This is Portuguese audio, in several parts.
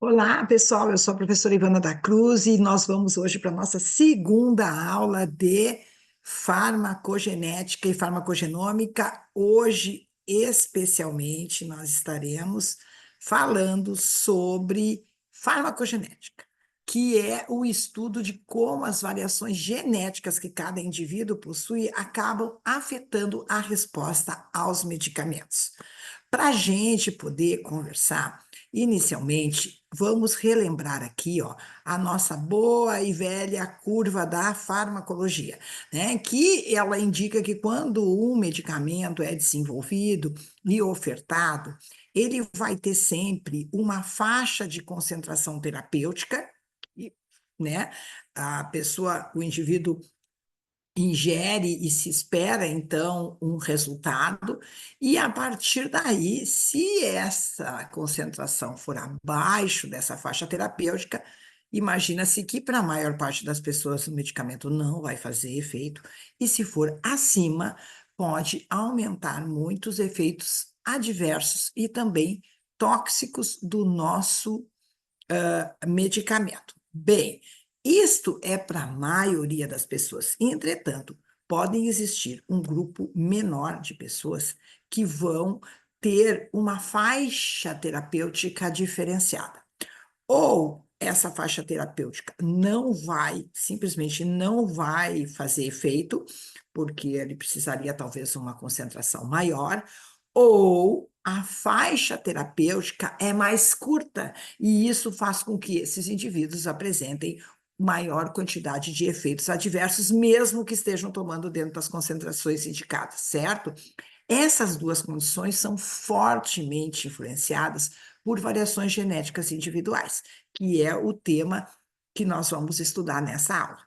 Olá, pessoal. Eu sou a professora Ivana da Cruz e nós vamos hoje para a nossa segunda aula de farmacogenética e farmacogenômica. Hoje, especialmente, nós estaremos falando sobre farmacogenética, que é o estudo de como as variações genéticas que cada indivíduo possui acabam afetando a resposta aos medicamentos. Para a gente poder conversar, inicialmente, vamos relembrar aqui, ó, a nossa boa e velha curva da farmacologia, né? Que ela indica que quando um medicamento é desenvolvido e ofertado, ele vai ter sempre uma faixa de concentração terapêutica, e, né? A pessoa, o indivíduo ingere e se espera então um resultado, e a partir daí, se essa concentração for abaixo dessa faixa terapêutica, imagina-se que para a maior parte das pessoas o medicamento não vai fazer efeito, e se for acima, pode aumentar muitos efeitos adversos e também tóxicos do nosso medicamento. Bem, isto é para a maioria das pessoas. Entretanto, podem existir um grupo menor de pessoas que vão ter uma faixa terapêutica diferenciada. Ou essa faixa terapêutica não vai, simplesmente não vai fazer efeito, porque ele precisaria talvez uma concentração maior, ou a faixa terapêutica é mais curta, e isso faz com que esses indivíduos apresentem maior quantidade de efeitos adversos, mesmo que estejam tomando dentro das concentrações indicadas, certo? Essas duas condições são fortemente influenciadas por variações genéticas individuais, que é o tema que nós vamos estudar nessa aula.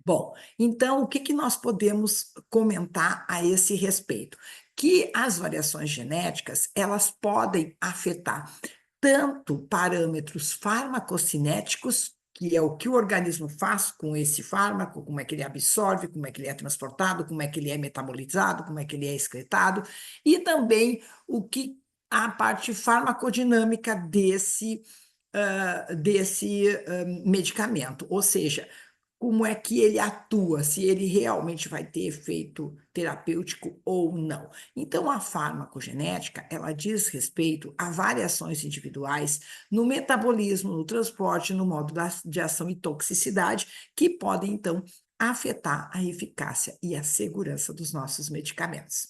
Bom, então, o que que nós podemos comentar a esse respeito? Que as variações genéticas, elas podem afetar tanto parâmetros farmacocinéticos, que é o que o organismo faz com esse fármaco, como é que ele absorve, como é que ele é transportado, como é que ele é metabolizado, como é que ele é excretado, e também o que a parte farmacodinâmica desse medicamento, ou seja, como é que ele atua, se ele realmente vai ter efeito terapêutico ou não. Então, a farmacogenética, ela diz respeito a variações individuais no metabolismo, no transporte, no modo de ação e toxicidade, que podem, então, afetar a eficácia e a segurança dos nossos medicamentos.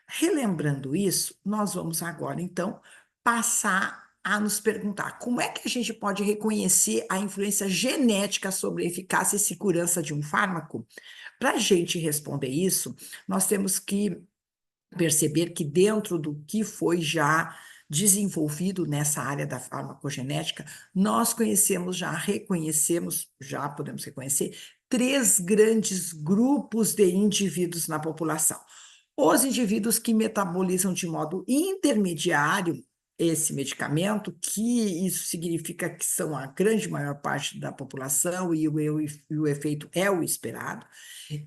Relembrando isso, nós vamos agora, então, passar a nos perguntar como é que a gente pode reconhecer a influência genética sobre a eficácia e segurança de um fármaco? Para a gente responder isso, nós temos que perceber que dentro do que foi já desenvolvido nessa área da farmacogenética, nós conhecemos, já reconhecemos, já podemos reconhecer, três grandes grupos de indivíduos na população. Os indivíduos que metabolizam de modo intermediário esse medicamento, que isso significa que são a grande maior parte da população e o efeito é o esperado.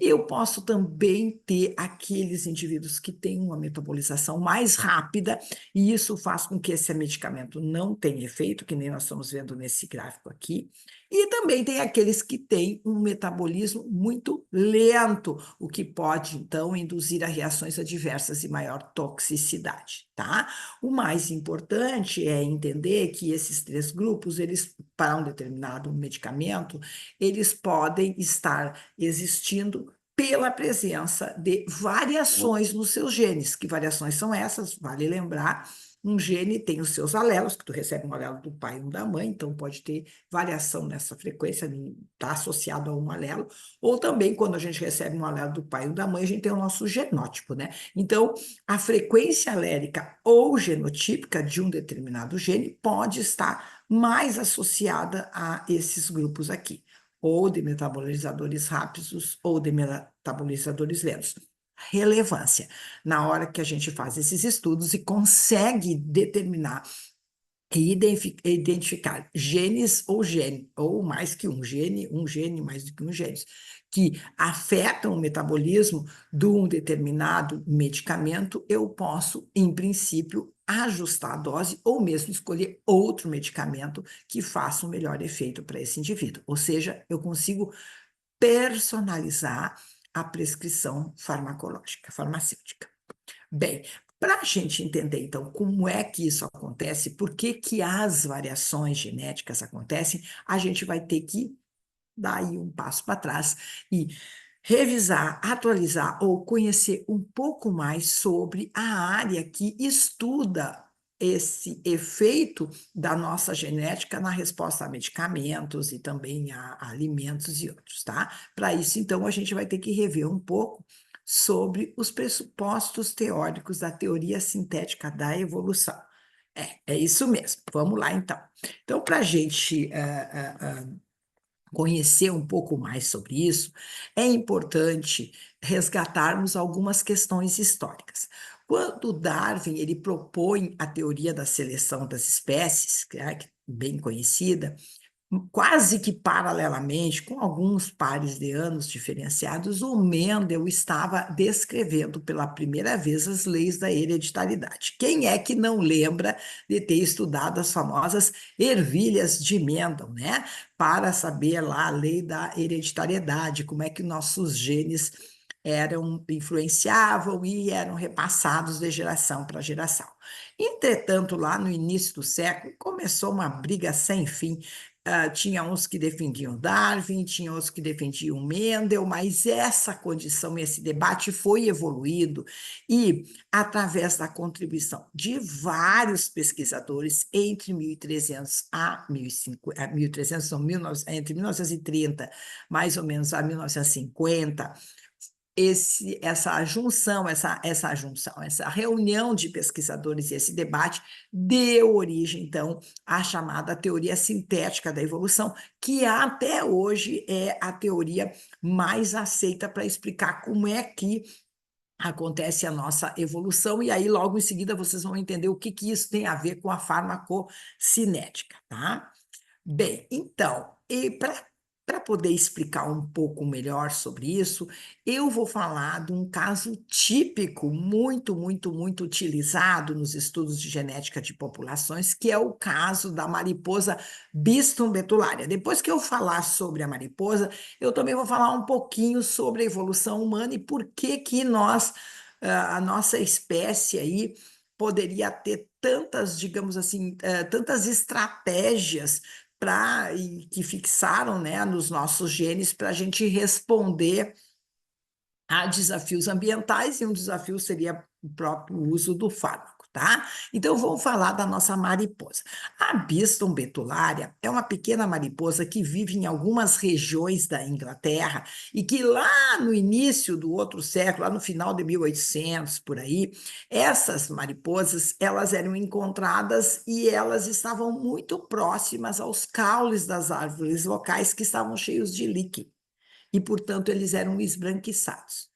Eu posso também ter aqueles indivíduos que têm uma metabolização mais rápida, e isso faz com que esse medicamento não tenha efeito, que nem nós estamos vendo nesse gráfico aqui. E também tem aqueles que têm um metabolismo muito lento, o que pode, então, induzir a reações adversas e maior toxicidade, tá? O mais importante é entender que esses três grupos, eles, para um determinado medicamento, eles podem estar existindo pela presença de variações nos seus genes. Que variações são essas? Vale lembrar, um gene tem os seus alelos, que tu recebe um alelo do pai e um da mãe, então pode ter variação nessa frequência, está associado a um alelo, ou também quando a gente recebe um alelo do pai e um da mãe, a gente tem o nosso genótipo, né? Então, a frequência alélica ou genotípica de um determinado gene pode estar mais associada a esses grupos aqui, ou de metabolizadores rápidos ou de metabolizadores lentos. Relevância. Na hora que a gente faz esses estudos e consegue determinar e identificar genes ou gene, ou mais que um gene mais do que um gene, que afetam o metabolismo de um determinado medicamento, eu posso, em princípio, ajustar a dose ou mesmo escolher outro medicamento que faça um melhor efeito para esse indivíduo. Ou seja, eu consigo personalizar a prescrição farmacológica, farmacêutica. Bem, para a gente entender, então, como é que isso acontece, por que que as variações genéticas acontecem, a gente vai ter que dar aí um passo para trás e revisar, atualizar ou conhecer um pouco mais sobre a área que estuda esse efeito da nossa genética na resposta a medicamentos e também a alimentos e outros, tá? Para isso, então, a gente vai ter que rever um pouco sobre os pressupostos teóricos da teoria sintética da evolução. É isso mesmo. Vamos lá, então. Então, para a gente conhecer um pouco mais sobre isso, é importante resgatarmos algumas questões históricas. Quando Darwin ele propõe a teoria da seleção das espécies, que é bem conhecida, quase que paralelamente, com alguns pares de anos diferenciados, o Mendel estava descrevendo pela primeira vez as leis da hereditariedade. Quem é que não lembra de ter estudado as famosas ervilhas de Mendel, né? Para saber lá a lei da hereditariedade, como é que nossos genes influenciavam e eram repassados de geração para geração. Entretanto, lá no início do século, começou uma briga sem fim. Tinha uns que defendiam Darwin, tinha outros que defendiam Mendel, mas essa condição, esse debate foi evoluído e, através da contribuição de vários pesquisadores entre 1300 a 1050, 1300, não, entre 1930 mais ou menos a 1950, essa reunião de pesquisadores e esse debate deu origem, então, à chamada teoria sintética da evolução, que até hoje é a teoria mais aceita para explicar como é que acontece a nossa evolução, e aí logo em seguida vocês vão entender o que que isso tem a ver com a farmacocinética, tá? Bem, então, e para poder explicar um pouco melhor sobre isso, eu vou falar de um caso típico, muito utilizado nos estudos de genética de populações, que é o caso da mariposa Biston betulária. Depois que eu falar sobre a mariposa, eu também vou falar um pouquinho sobre a evolução humana e por que que nós, a nossa espécie aí, poderia ter tantas, digamos assim, tantas estratégias que fixaram, né, nos nossos genes para a gente responder a desafios ambientais, e um desafio seria o próprio uso do fármaco, tá? Então, vamos falar da nossa mariposa. A Biston betulária é uma pequena mariposa que vive em algumas regiões da Inglaterra e que lá no início do outro século, lá no final de 1800, por aí, essas mariposas, elas eram encontradas e elas estavam muito próximas aos caules das árvores locais que estavam cheios de líquido e, portanto, eles eram esbranquiçados.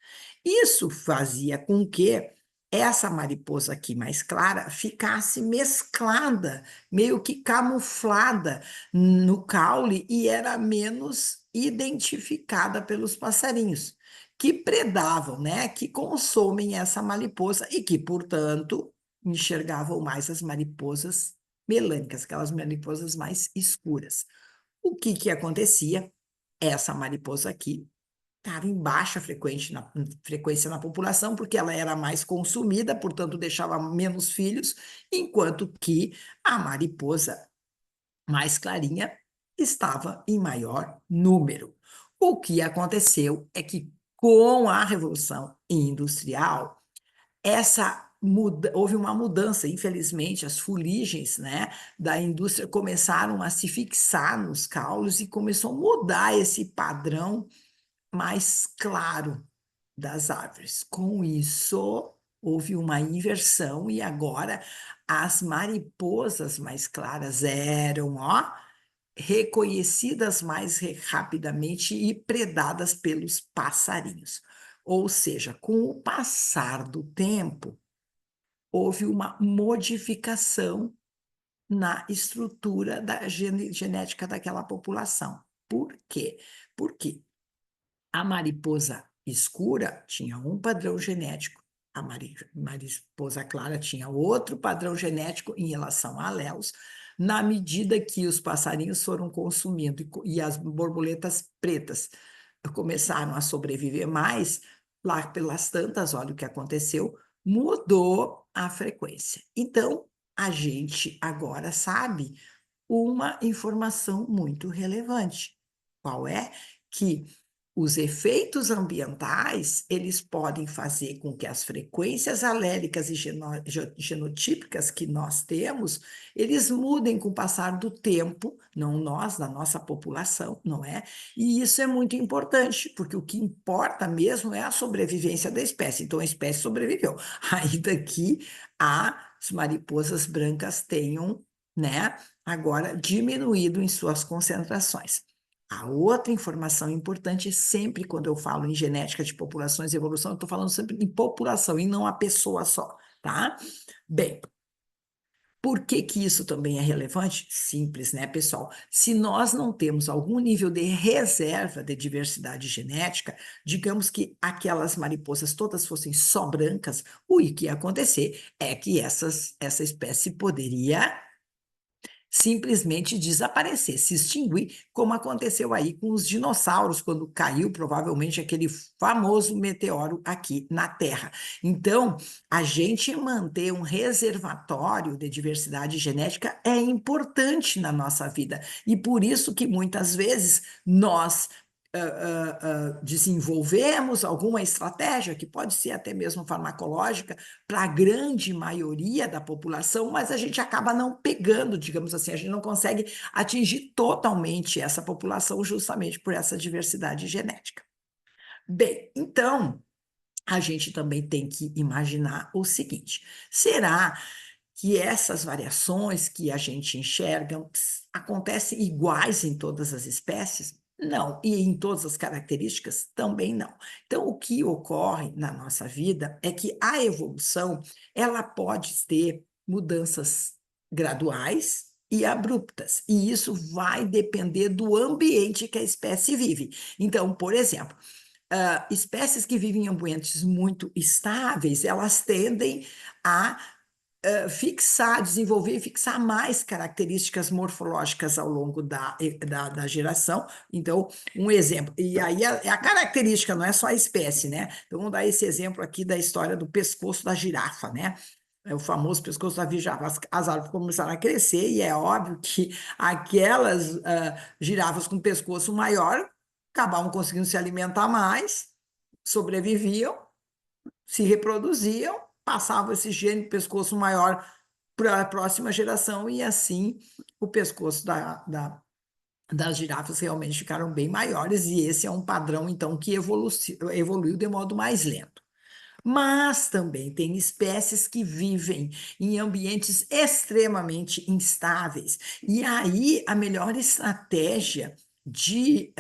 Isso fazia com que essa mariposa aqui mais clara ficasse mesclada, meio que camuflada no caule e era menos identificada pelos passarinhos, que predavam, né, que consomem essa mariposa e que, portanto, enxergavam mais as mariposas melânicas, aquelas mariposas mais escuras. O que que acontecia? Essa mariposa aqui estava em baixa frequência na população, porque ela era mais consumida, portanto, deixava menos filhos, enquanto que a mariposa mais clarinha estava em maior número. O que aconteceu é que, com a Revolução Industrial, houve uma mudança, infelizmente, as fuligens, né, da indústria começaram a se fixar nos caules e começou a mudar esse padrão mais claro das árvores. Com isso, houve uma inversão e agora as mariposas mais claras eram, ó, reconhecidas mais rapidamente e predadas pelos passarinhos. Ou seja, com o passar do tempo, houve uma modificação na estrutura da genética daquela população. Por quê? Porque a mariposa escura tinha um padrão genético, a mariposa clara tinha outro padrão genético em relação a aléus, na medida que os passarinhos foram consumindo e as borboletas pretas começaram a sobreviver mais, lá pelas tantas, olha o que aconteceu, mudou a frequência. Então, a gente agora sabe uma informação muito relevante. Qual é? Que os efeitos ambientais, eles podem fazer com que as frequências alélicas e genotípicas que nós temos, eles mudem com o passar do tempo, não nós, da nossa população, não é? E isso é muito importante, porque o que importa mesmo é a sobrevivência da espécie. Então, a espécie sobreviveu. Ainda que as mariposas brancas tenham, né, agora diminuído em suas concentrações. A outra informação importante é sempre quando eu falo em genética de populações e evolução, eu estou falando sempre em população e não a pessoa só, tá? Bem, por que que isso também é relevante? Simples, né, pessoal? Se nós não temos algum nível de reserva de diversidade genética, digamos que aquelas mariposas todas fossem só brancas, o que ia acontecer é que essa espécie poderia simplesmente desaparecer, se extinguir, como aconteceu aí com os dinossauros, quando caiu provavelmente aquele famoso meteoro aqui na Terra. Então, a gente manter um reservatório de diversidade genética é importante na nossa vida, e por isso que muitas vezes nós desenvolvemos alguma estratégia, que pode ser até mesmo farmacológica, para a grande maioria da população, mas a gente acaba não pegando, digamos assim, a gente não consegue atingir totalmente essa população justamente por essa diversidade genética. Bem, então, a gente também tem que imaginar o seguinte: será que essas variações que a gente enxerga acontecem iguais em todas as espécies? Não, e em todas as características também não. Então, o que ocorre na nossa vida é que a evolução, ela pode ter mudanças graduais e abruptas, e isso vai depender do ambiente que a espécie vive. Então, por exemplo, espécies que vivem em ambientes muito estáveis, elas tendem a desenvolver e fixar mais características morfológicas ao longo da geração. Então, um exemplo, e aí é a característica, não é só a espécie, né? Então, vamos dar esse exemplo aqui da história do pescoço da girafa, né? É o famoso pescoço da girafa. As árvores começaram a crescer e é óbvio que aquelas girafas com pescoço maior acabavam conseguindo se alimentar mais, sobreviviam, se reproduziam, passavam esse gene de pescoço maior para a próxima geração, e assim o pescoço das girafas realmente ficaram bem maiores, e esse é um padrão, então, que evoluiu de modo mais lento. Mas também tem espécies que vivem em ambientes extremamente instáveis. E aí a melhor estratégia de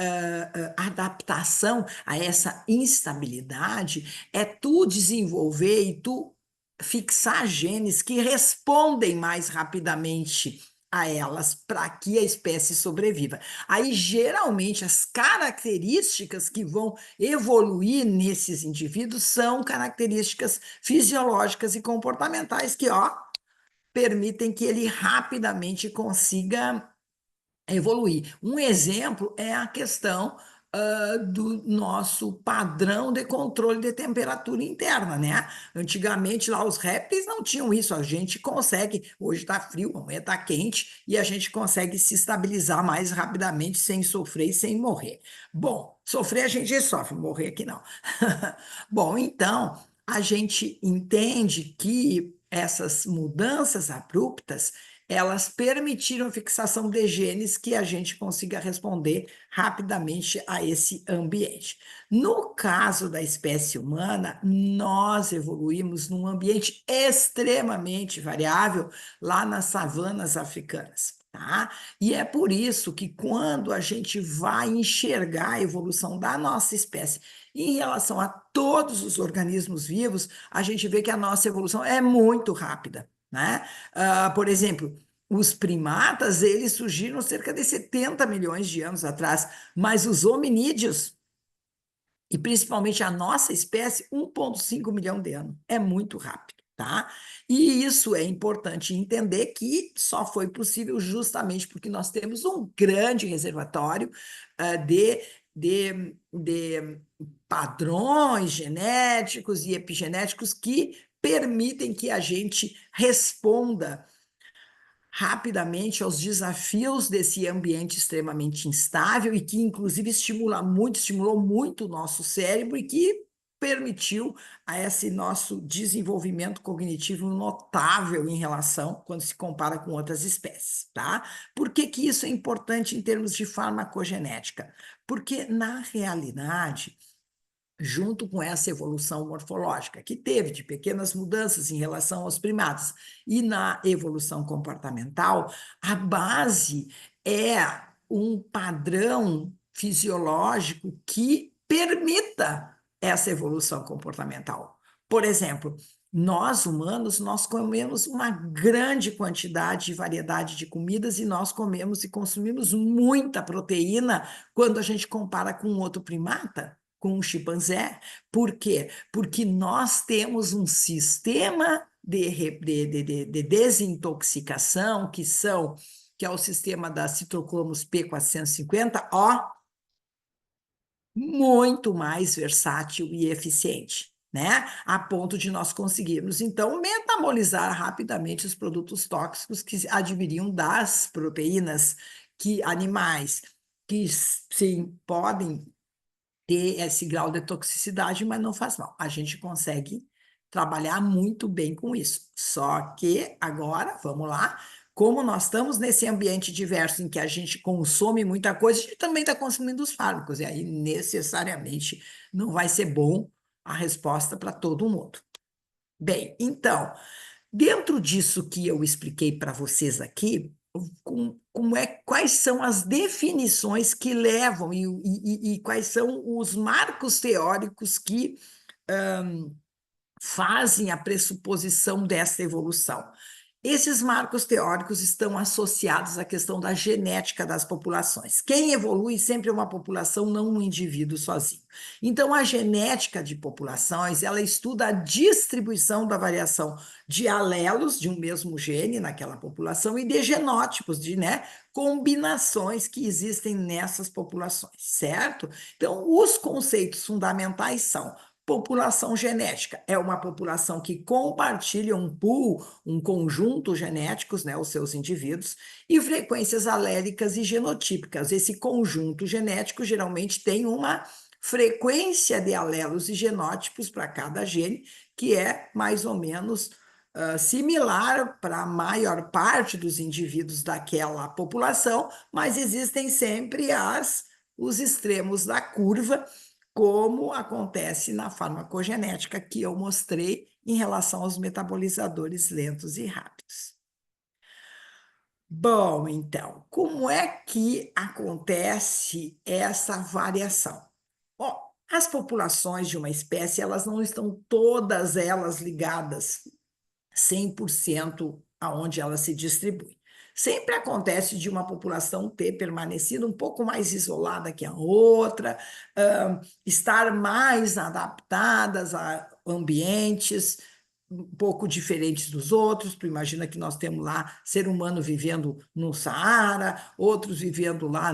adaptação a essa instabilidade é tu desenvolver e tu fixar genes que respondem mais rapidamente a elas para que a espécie sobreviva. Aí, geralmente, as características que vão evoluir nesses indivíduos são características fisiológicas e comportamentais que, ó, permitem que ele rapidamente consiga evoluir. Um exemplo é a questão do nosso padrão de controle de temperatura interna, né? Antigamente lá os répteis não tinham isso, a gente consegue, hoje está frio, amanhã está quente, e a gente consegue se estabilizar mais rapidamente sem sofrer e sem morrer. Bom, sofrer a gente sofre, morrer aqui não. Bom, então a gente entende que essas mudanças abruptas elas permitiram a fixação de genes que a gente consiga responder rapidamente a esse ambiente. No caso da espécie humana, nós evoluímos num ambiente extremamente variável lá nas savanas africanas. Tá? E é por isso que quando a gente vai enxergar a evolução da nossa espécie em relação a todos os organismos vivos, a gente vê que a nossa evolução é muito rápida, né? Por exemplo, Os primatas, eles surgiram cerca de 70 milhões de anos atrás, mas os hominídeos, e principalmente a nossa espécie, 1,5 milhão de anos. É muito rápido, tá? E isso é importante entender que só foi possível justamente porque nós temos um grande reservatório de padrões genéticos e epigenéticos que permitem que a gente responda rapidamente aos desafios desse ambiente extremamente instável e que, inclusive, estimulou muito o nosso cérebro e que permitiu a esse nosso desenvolvimento cognitivo notável em relação, quando se compara com outras espécies, tá? Por que que isso é importante em termos de farmacogenética? Porque, na realidade, junto com essa evolução morfológica, que teve de pequenas mudanças em relação aos primatas, e na evolução comportamental, a base é um padrão fisiológico que permita essa evolução comportamental. Por exemplo, nós humanos, nós comemos uma grande quantidade e variedade de comidas e nós comemos e consumimos muita proteína quando a gente compara com outro primata, com um chimpanzé. Por quê? Porque nós temos um sistema de desintoxicação, que é o sistema da citocromos P450, ó, muito mais versátil e eficiente, né? A ponto de nós conseguirmos, então, metabolizar rapidamente os produtos tóxicos que adviriam das proteínas que animais, que sim, podem ter esse grau de toxicidade, mas não faz mal. A gente consegue trabalhar muito bem com isso. Só que agora, vamos lá, como nós estamos nesse ambiente diverso em que a gente consome muita coisa, a gente também está consumindo os fármacos, e aí necessariamente não vai ser bom a resposta para todo mundo. Bem, então, dentro disso que eu expliquei para vocês aqui, quais são as definições que levam e quais são os marcos teóricos que fazem a pressuposição dessa evolução. Esses marcos teóricos estão associados à questão da genética das populações. Quem evolui sempre é uma população, não um indivíduo sozinho. Então, a genética de populações, ela estuda a distribuição da variação de alelos de um mesmo gene naquela população e de genótipos, de, né, combinações que existem nessas populações, certo? Então, os conceitos fundamentais são: população genética é uma população que compartilha um pool, um conjunto genéticos, né, os seus indivíduos, e frequências alélicas e genotípicas. Esse conjunto genético geralmente tem uma frequência de alelos e genótipos para cada gene, que é mais ou menos similar para a maior parte dos indivíduos daquela população, mas existem sempre os extremos da curva, como acontece na farmacogenética que eu mostrei em relação aos metabolizadores lentos e rápidos. Bom, então, como é que acontece essa variação? Bom, as populações de uma espécie, elas não estão todas elas ligadas 100% aonde ela se distribui. Sempre acontece de uma população ter permanecido um pouco mais isolada que a outra, estar mais adaptadas a ambientes um pouco diferentes dos outros. Tu imagina que nós temos lá ser humano vivendo no Saara, outros vivendo lá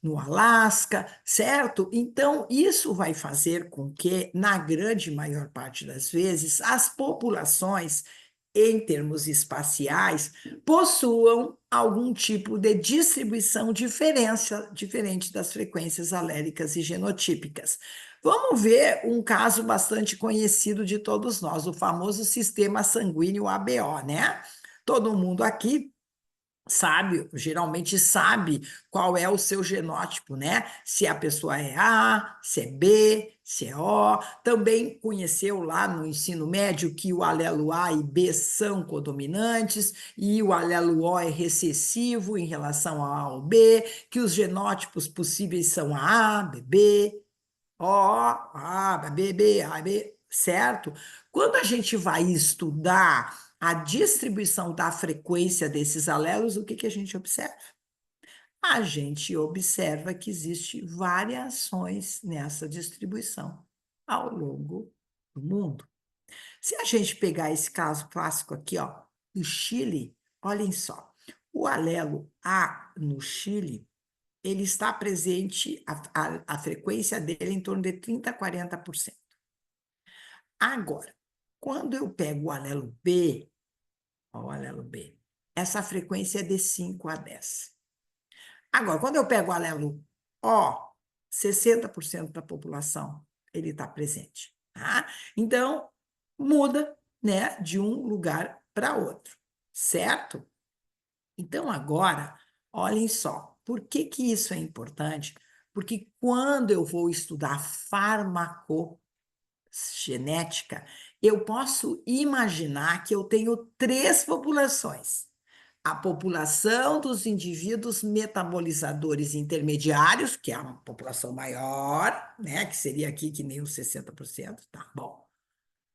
no Alasca, certo? Então, isso vai fazer com que, na grande maior parte das vezes, as populações, em termos espaciais, possuam algum tipo de distribuição diferente das frequências alélicas e genotípicas. Vamos ver um caso bastante conhecido de todos nós, o famoso sistema sanguíneo ABO, né? Todo mundo aqui sabe, geralmente sabe qual é o seu genótipo, né? Se a pessoa é A, se é B, se é O. Também conheceu lá no ensino médio que o alelo A e B são codominantes e o alelo O é recessivo em relação ao A ou B, que os genótipos possíveis são A, BB, O, A, B, B, A, B, certo? Quando a gente vai estudar a distribuição da frequência desses alelos, o que que a gente observa? A gente observa que existe variações nessa distribuição ao longo do mundo. Se a gente pegar esse caso clássico aqui, ó, do Chile, olhem só, o alelo A no Chile, ele está presente, a frequência dele é em torno de 30 a 40%. Agora, quando eu pego o alelo B, ó, o alelo B, essa frequência é de 5 a 10. Agora, quando eu pego o alelo O, 60% da população ele está presente. Tá? Então, muda, né, de um lugar para outro, certo? Então, agora, olhem só, por que que isso é importante? Porque quando eu vou estudar farmacogenética, eu posso imaginar que eu tenho três populações. A população dos indivíduos metabolizadores intermediários, que é uma população maior, né, que seria aqui que nem os 60%, tá bom.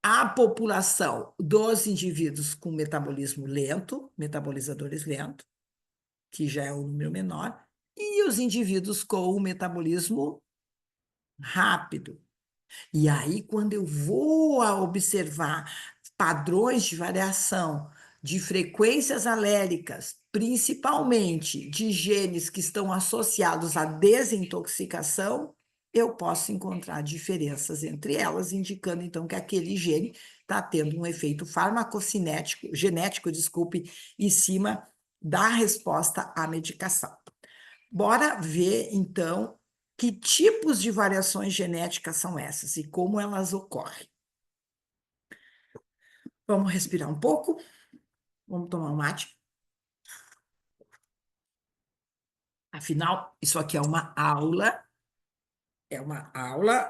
A população dos indivíduos com metabolismo lento, metabolizadores lento, que já é um número menor, e os indivíduos com o metabolismo rápido. E aí, quando eu vou a observar padrões de variação de frequências aléricas, principalmente de genes que estão associados à desintoxicação, eu posso encontrar diferenças entre elas, indicando então que aquele gene está tendo um efeito farmacocinético, genético, desculpe, em cima da resposta à medicação. Bora ver, então, que tipos de variações genéticas são essas e como elas ocorrem. Vamos respirar um pouco. Vamos tomar um mate. Afinal, isso aqui é uma aula. Ela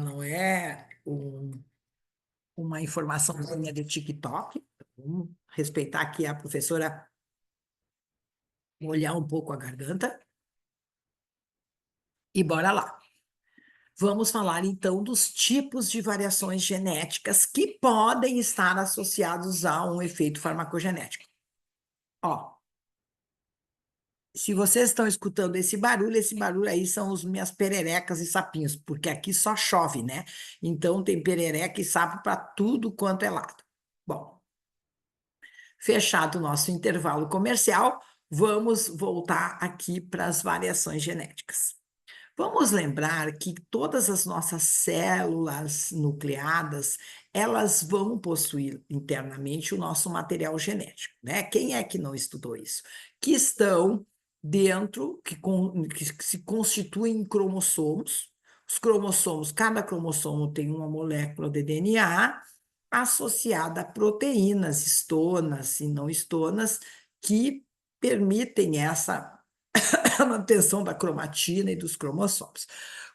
não é uma informaçãozinha de TikTok. Vamos respeitar aqui a professora, molhar um pouco a garganta. E bora lá. Vamos falar então dos tipos de variações genéticas que podem estar associados a um efeito farmacogenético. Ó, se vocês estão escutando esse barulho aí são as minhas pererecas e sapinhos, porque aqui só chove, né? Então tem perereca e sapo para tudo quanto é lado. Bom, fechado o nosso intervalo comercial, vamos voltar aqui para as variações genéticas. Vamos lembrar que todas as nossas células nucleadas, elas vão possuir internamente o nosso material genético, né? Quem é que não estudou isso? Que estão dentro, que se constituem em cromossomos. Os cromossomos, cada cromossomo tem uma molécula de DNA associada a proteínas estonas e não estonas que permitem essa a manutenção da cromatina e dos cromossomos.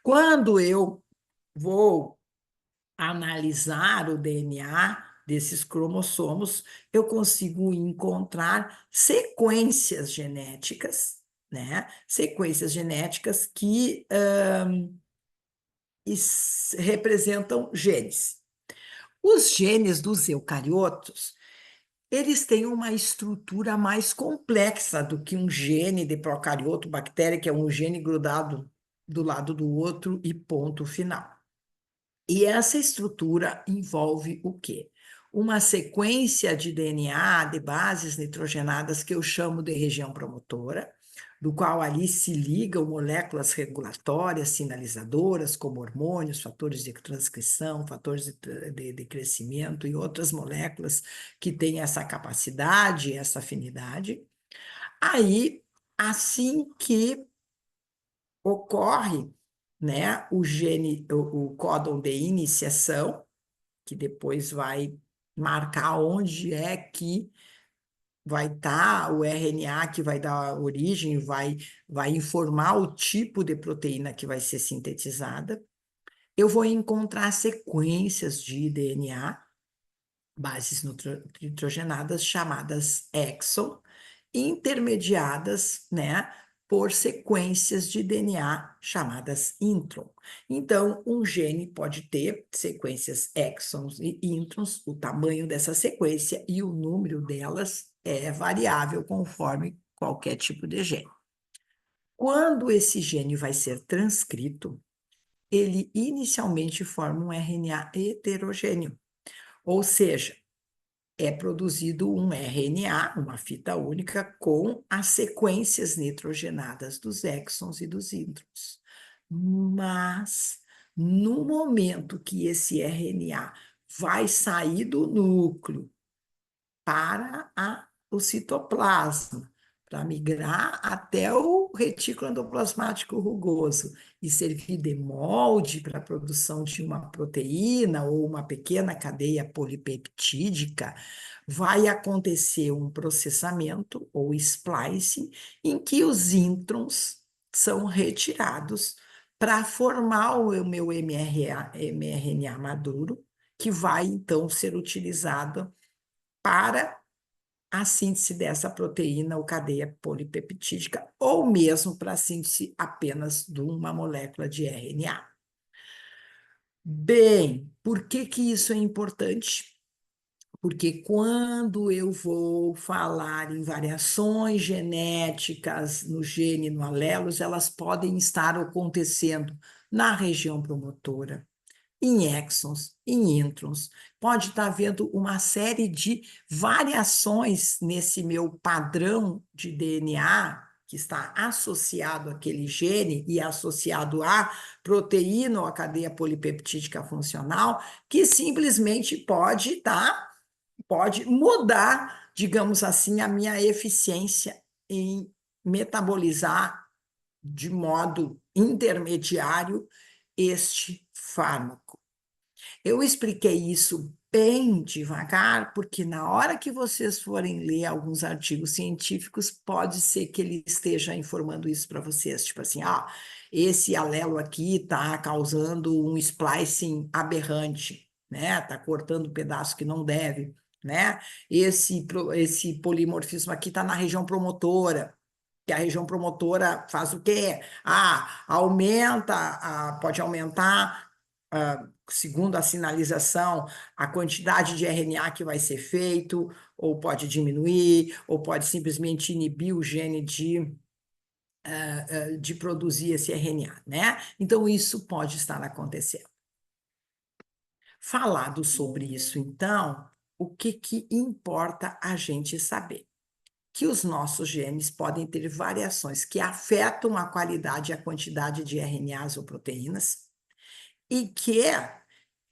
Quando eu vou analisar o DNA desses cromossomos, eu consigo encontrar sequências genéticas, né? Sequências genéticas que representam genes. Os genes dos eucariotos, eles têm uma estrutura mais complexa do que um gene de procarioto, bactéria, que é um gene grudado do lado do outro e ponto final. E essa estrutura envolve o quê? Uma sequência de DNA de bases nitrogenadas que eu chamo de região promotora, do qual ali se ligam moléculas regulatórias, sinalizadoras, como hormônios, fatores de transcrição, fatores de crescimento e outras moléculas que têm essa capacidade, essa afinidade. Aí, assim que ocorre, né, o códon de iniciação, que depois vai marcar onde é que vai estar o RNA que vai dar origem, vai informar o tipo de proteína que vai ser sintetizada. Eu vou encontrar sequências de DNA, bases nitrogenadas, chamadas exon, intermediadas, né, por sequências de DNA chamadas intron. Então, um gene pode ter sequências exons e introns, o tamanho dessa sequência e o número delas é variável conforme qualquer tipo de gene. Quando esse gene vai ser transcrito, ele inicialmente forma um RNA heterogêneo, ou seja, é produzido um RNA, uma fita única, com as sequências nitrogenadas dos exons e dos introns. Mas, no momento que esse RNA vai sair do núcleo para o citoplasma, para migrar até o retículo endoplasmático rugoso e servir de molde para a produção de uma proteína ou uma pequena cadeia polipeptídica, vai acontecer um processamento ou splicing em que os introns são retirados para formar o meu mRNA maduro, que vai então ser utilizado para a síntese dessa proteína ou cadeia polipeptídica, ou mesmo para a síntese apenas de uma molécula de RNA. Bem, por que que isso é importante? Porque quando eu vou falar em variações genéticas no gene, no alelos, elas podem estar acontecendo na região promotora, em exons, em introns. Pode estar havendo uma série de variações nesse meu padrão de DNA que está associado àquele gene e associado à proteína ou à cadeia polipeptídica funcional, que simplesmente pode mudar, digamos assim, a minha eficiência em metabolizar de modo intermediário este fármaco. Eu expliquei isso bem devagar, porque na hora que vocês forem ler alguns artigos científicos, pode ser que ele esteja informando isso para vocês, tipo assim, esse alelo aqui está causando um splicing aberrante, né? Está cortando um pedaço que não deve, né? Esse polimorfismo aqui está na região promotora, que a região promotora faz o quê? Pode aumentar, segundo a sinalização, a quantidade de RNA que vai ser feito, ou pode diminuir, ou pode simplesmente inibir o gene de produzir esse RNA, né? Então, isso pode estar acontecendo. Falado sobre isso, então, o que importa a gente saber? Que os nossos genes podem ter variações que afetam a qualidade e a quantidade de RNAs ou proteínas, e que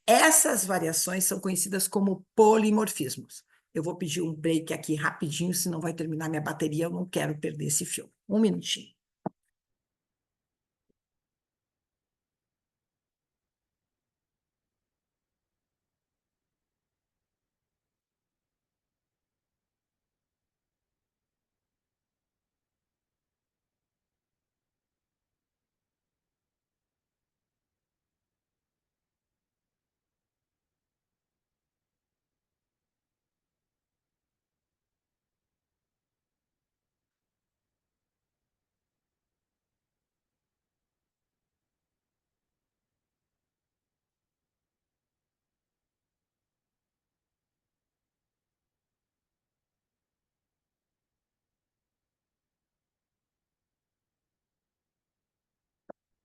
essas variações são conhecidas como polimorfismos. Eu vou pedir um break aqui rapidinho, senão vai terminar minha bateria, eu não quero perder esse filme. Um minutinho.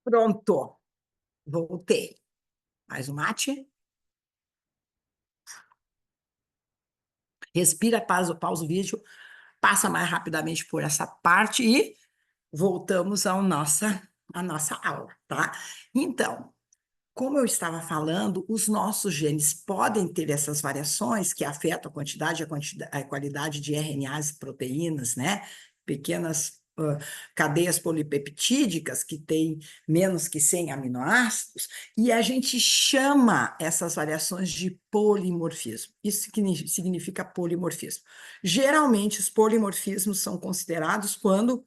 Pronto, voltei. Mais um mate. Respira, pausa o vídeo, passa mais rapidamente por essa parte e voltamos à nossa aula, tá? Então, como eu estava falando, os nossos genes podem ter essas variações que afetam a quantidade, a qualidade de RNAs e proteínas, né? Pequenas cadeias polipeptídicas que têm menos que 100 aminoácidos, e a gente chama essas variações de polimorfismo. Isso significa polimorfismo. Geralmente, os polimorfismos são considerados quando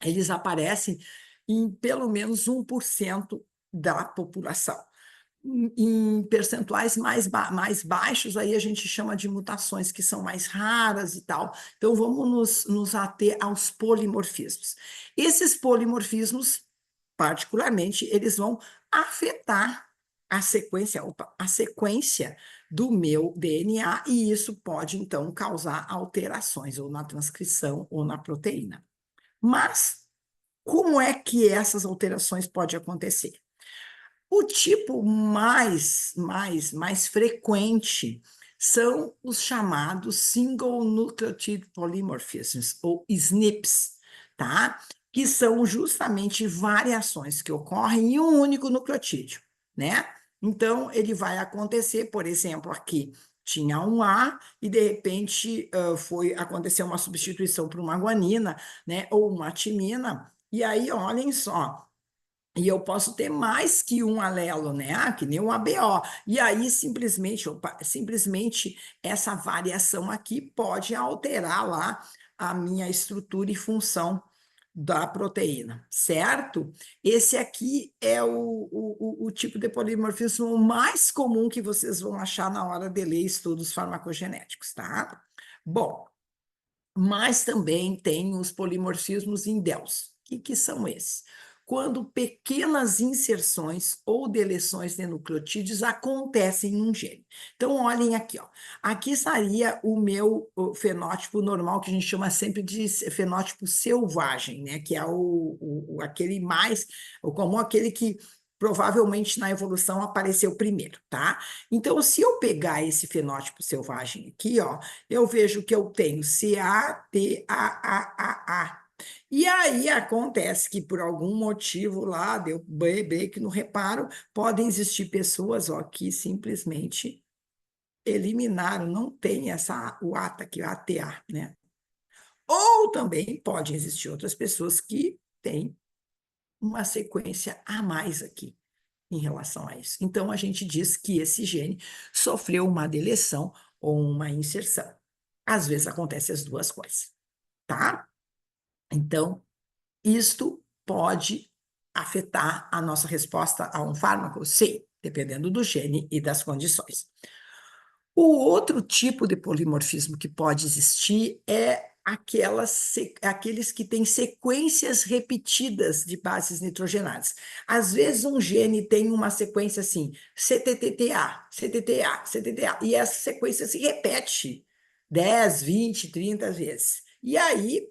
eles aparecem em pelo menos 1% da população. em percentuais mais baixos, aí a gente chama de mutações que são mais raras e tal. Então, vamos nos ater aos polimorfismos. Esses polimorfismos, particularmente, eles vão afetar a sequência do meu DNA, e isso pode, então, causar alterações ou na transcrição ou na proteína. Mas como é que essas alterações podem acontecer? O tipo mais frequente são os chamados Single Nucleotide Polymorphisms, ou SNPs, tá? Que são justamente variações que ocorrem em um único nucleotídeo, né? Então, ele vai acontecer, por exemplo, aqui tinha um A e, de repente, aconteceu uma substituição por uma guanina, né? Ou uma timina, e aí, olhem só, e eu posso ter mais que um alelo, né? Que nem um ABO. E aí, simplesmente, essa variação aqui pode alterar lá a minha estrutura e função da proteína, certo? Esse aqui é o tipo de polimorfismo mais comum que vocês vão achar na hora de ler estudos farmacogenéticos, tá? Bom, mas também tem os polimorfismos indels. O que são esses? Quando pequenas inserções ou deleções de nucleotídeos acontecem em um gene. Então, olhem aqui, ó. Aqui estaria o fenótipo normal, que a gente chama sempre de fenótipo selvagem, né? Que é aquele mais, o comum, aquele que provavelmente na evolução apareceu primeiro, tá? Então, se eu pegar esse fenótipo selvagem aqui, ó, eu vejo que eu tenho CATAAA. E aí acontece que, por algum motivo lá, deu bem que no reparo, podem existir pessoas, ó, que simplesmente eliminaram, não tem o ATA aqui, o ATA, né? Ou também podem existir outras pessoas que têm uma sequência a mais aqui em relação a isso. Então, a gente diz que esse gene sofreu uma deleção ou uma inserção. Às vezes acontece as duas coisas, tá? Então, isto pode afetar a nossa resposta a um fármaco? Sim, dependendo do gene e das condições. O outro tipo de polimorfismo que pode existir é aqueles que têm sequências repetidas de bases nitrogenadas. Às vezes, um gene tem uma sequência assim, CTTTA, CTTA, CTTA, e essa sequência se repete 10, 20, 30 vezes. E aí,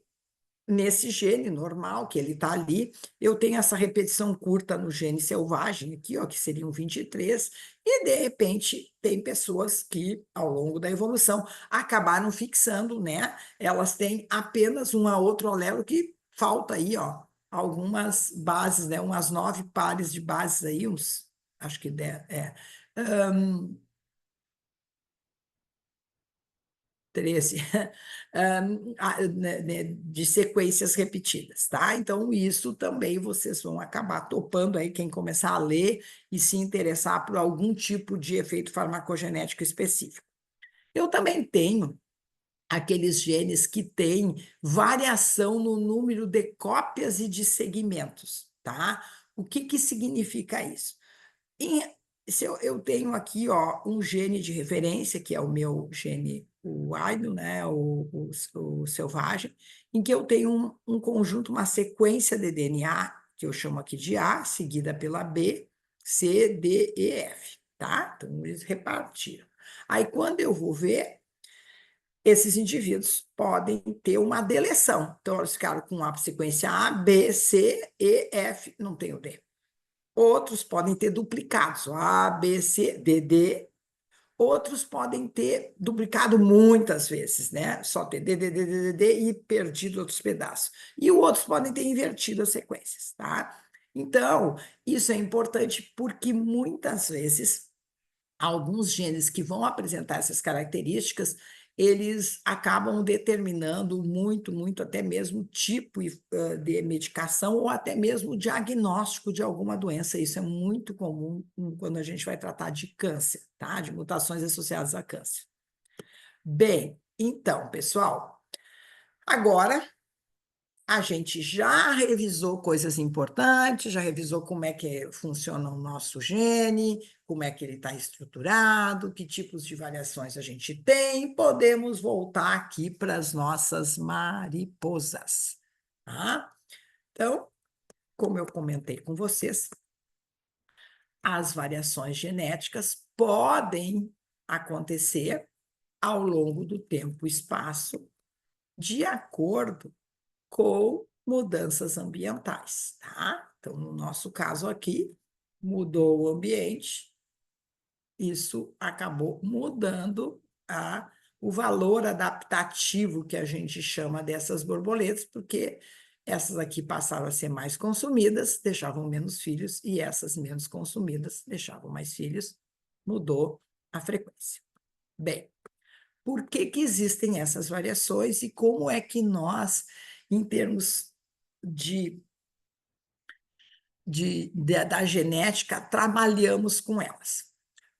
nesse gene normal, que ele está ali, eu tenho essa repetição curta no gene selvagem aqui, ó, que seriam 23, e de repente tem pessoas que, ao longo da evolução, acabaram fixando, né? Elas têm apenas um a outro alelo que falta aí, ó, algumas bases, né? Umas 9 pares de bases aí, acho que 10, 13, de sequências repetidas, tá? Então, isso também vocês vão acabar topando aí, quem começar a ler e se interessar por algum tipo de efeito farmacogenético específico. Eu também tenho aqueles genes que têm variação no número de cópias e de segmentos, tá? O que significa isso? Em- Se eu tenho aqui, ó, um gene de referência, que é o meu gene, o AINO, né, o selvagem, em que eu tenho um conjunto, uma sequência de DNA, que eu chamo aqui de A, seguida pela B, C, D, E, F, tá? Então, eles repartiram. Aí, quando eu vou ver, esses indivíduos podem ter uma deleção. Então, eles ficaram com a sequência A, B, C, E, F, não tem o D. Outros podem ter duplicados, A, B, C, D, D. Outros podem ter duplicado muitas vezes, né? Só ter D, D, D, D, D, D e perdido outros pedaços. E outros podem ter invertido as sequências, tá? Então, isso é importante porque muitas vezes alguns genes que vão apresentar essas características, eles acabam determinando muito, até mesmo tipo de medicação ou até mesmo o diagnóstico de alguma doença. Isso é muito comum quando a gente vai tratar de câncer, tá? De mutações associadas a câncer. Bem, então, pessoal, agora a gente já revisou coisas importantes, já revisou como é que funciona o nosso gene, como é que ele está estruturado, que tipos de variações a gente tem. Podemos voltar aqui para as nossas mariposas, tá? Então, como eu comentei com vocês, as variações genéticas podem acontecer ao longo do tempo e espaço, de acordo com mudanças ambientais, tá? Então, no nosso caso aqui, mudou o ambiente, isso acabou mudando o valor adaptativo que a gente chama dessas borboletas, porque essas aqui passaram a ser mais consumidas, deixavam menos filhos, e essas menos consumidas deixavam mais filhos, mudou a frequência. Bem, por que que existem essas variações e como é que nós, em termos da genética, trabalhamos com elas?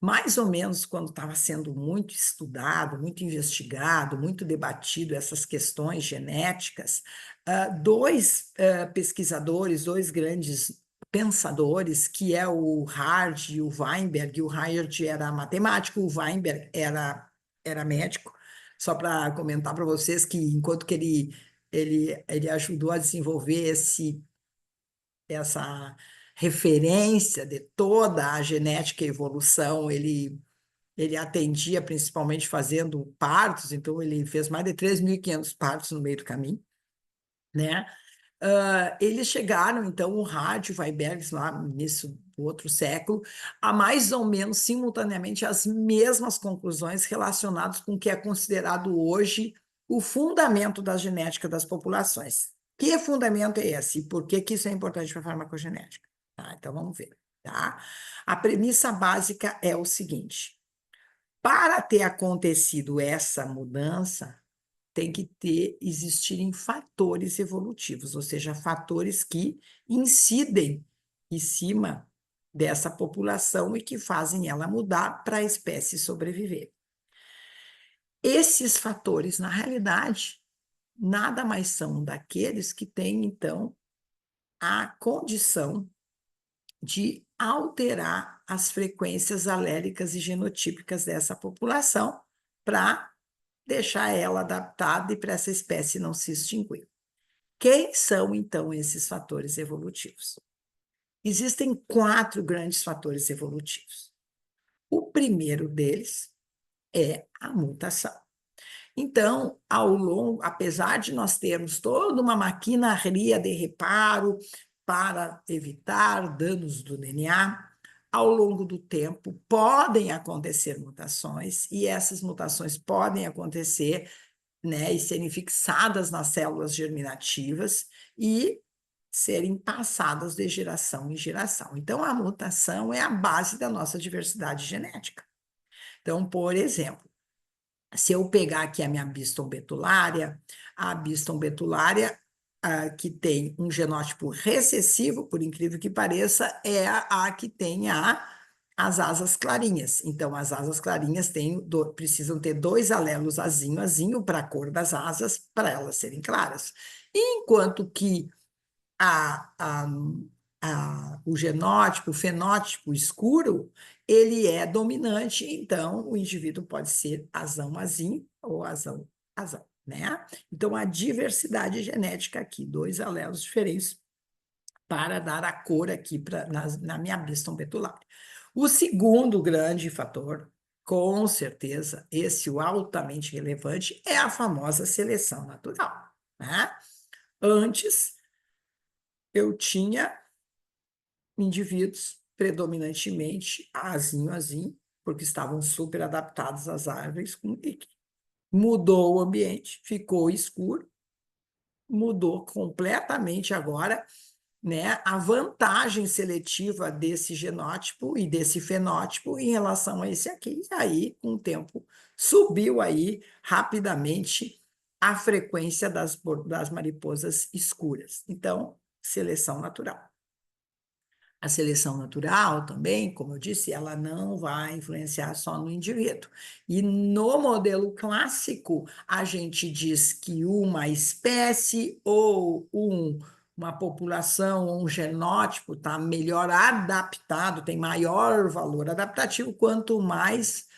Mais ou menos quando estava sendo muito estudado, muito investigado, muito debatido essas questões genéticas, dois pesquisadores, dois grandes pensadores, que é o Hard e o Weinberg. O Hard era matemático, o Weinberg era médico. Só para comentar para vocês que, enquanto que ele ajudou a desenvolver essa referência de toda a genética e evolução, ele atendia principalmente fazendo partos, então ele fez mais de 3.500 partos no meio do caminho, né? Eles chegaram, então, o rádio Weinberg, lá no início do outro século, a mais ou menos simultaneamente as mesmas conclusões relacionadas com o que é considerado hoje o fundamento da genética das populações. Que fundamento é esse? E por que que isso é importante para a farmacogenética? Tá, então, vamos ver. Tá? A premissa básica é o seguinte: para ter acontecido essa mudança, tem que existirem fatores evolutivos, ou seja, fatores que incidem em cima dessa população e que fazem ela mudar para a espécie sobreviver. Esses fatores, na realidade, nada mais são daqueles que têm, então, a condição de alterar as frequências alélicas e genotípicas dessa população para deixar ela adaptada e para essa espécie não se extinguir. Quem são, então, esses fatores evolutivos? Existem 4 grandes fatores evolutivos. O primeiro deles é a mutação. Então, apesar de nós termos toda uma maquinaria de reparo para evitar danos do DNA, ao longo do tempo podem acontecer mutações, e essas mutações podem acontecer, né, e serem fixadas nas células germinativas e serem passadas de geração em geração. Então, a mutação é a base da nossa diversidade genética. Então, por exemplo, se eu pegar aqui a minha Biston betulária, a Biston betulária, que tem um genótipo recessivo, por incrível que pareça, é a que tem as asas clarinhas. Então, as asas clarinhas precisam ter 2 alelos azinho, azinho, para a cor das asas, para elas serem claras. Enquanto que a, a, o genótipo, o fenótipo escuro, ele é dominante, então o indivíduo pode ser azão azinho ou azão azão, né? Então, a diversidade genética aqui, 2 alelos diferentes para dar a cor aqui na minha Biston betulária. O segundo grande fator, com certeza, esse o altamente relevante, é a famosa seleção natural, né? Antes, eu tinha indivíduos predominantemente azinho, azinho, porque estavam super adaptados às árvores com líquido. Mudou o ambiente, ficou escuro, mudou completamente agora, né, a vantagem seletiva desse genótipo e desse fenótipo em relação a esse aqui. E aí, com o tempo, subiu aí rapidamente a frequência das mariposas escuras. Então, seleção natural. A seleção natural também, como eu disse, ela não vai influenciar só no indivíduo. E no modelo clássico, a gente diz que uma espécie ou uma população, um genótipo está melhor adaptado, tem maior valor adaptativo, quanto mais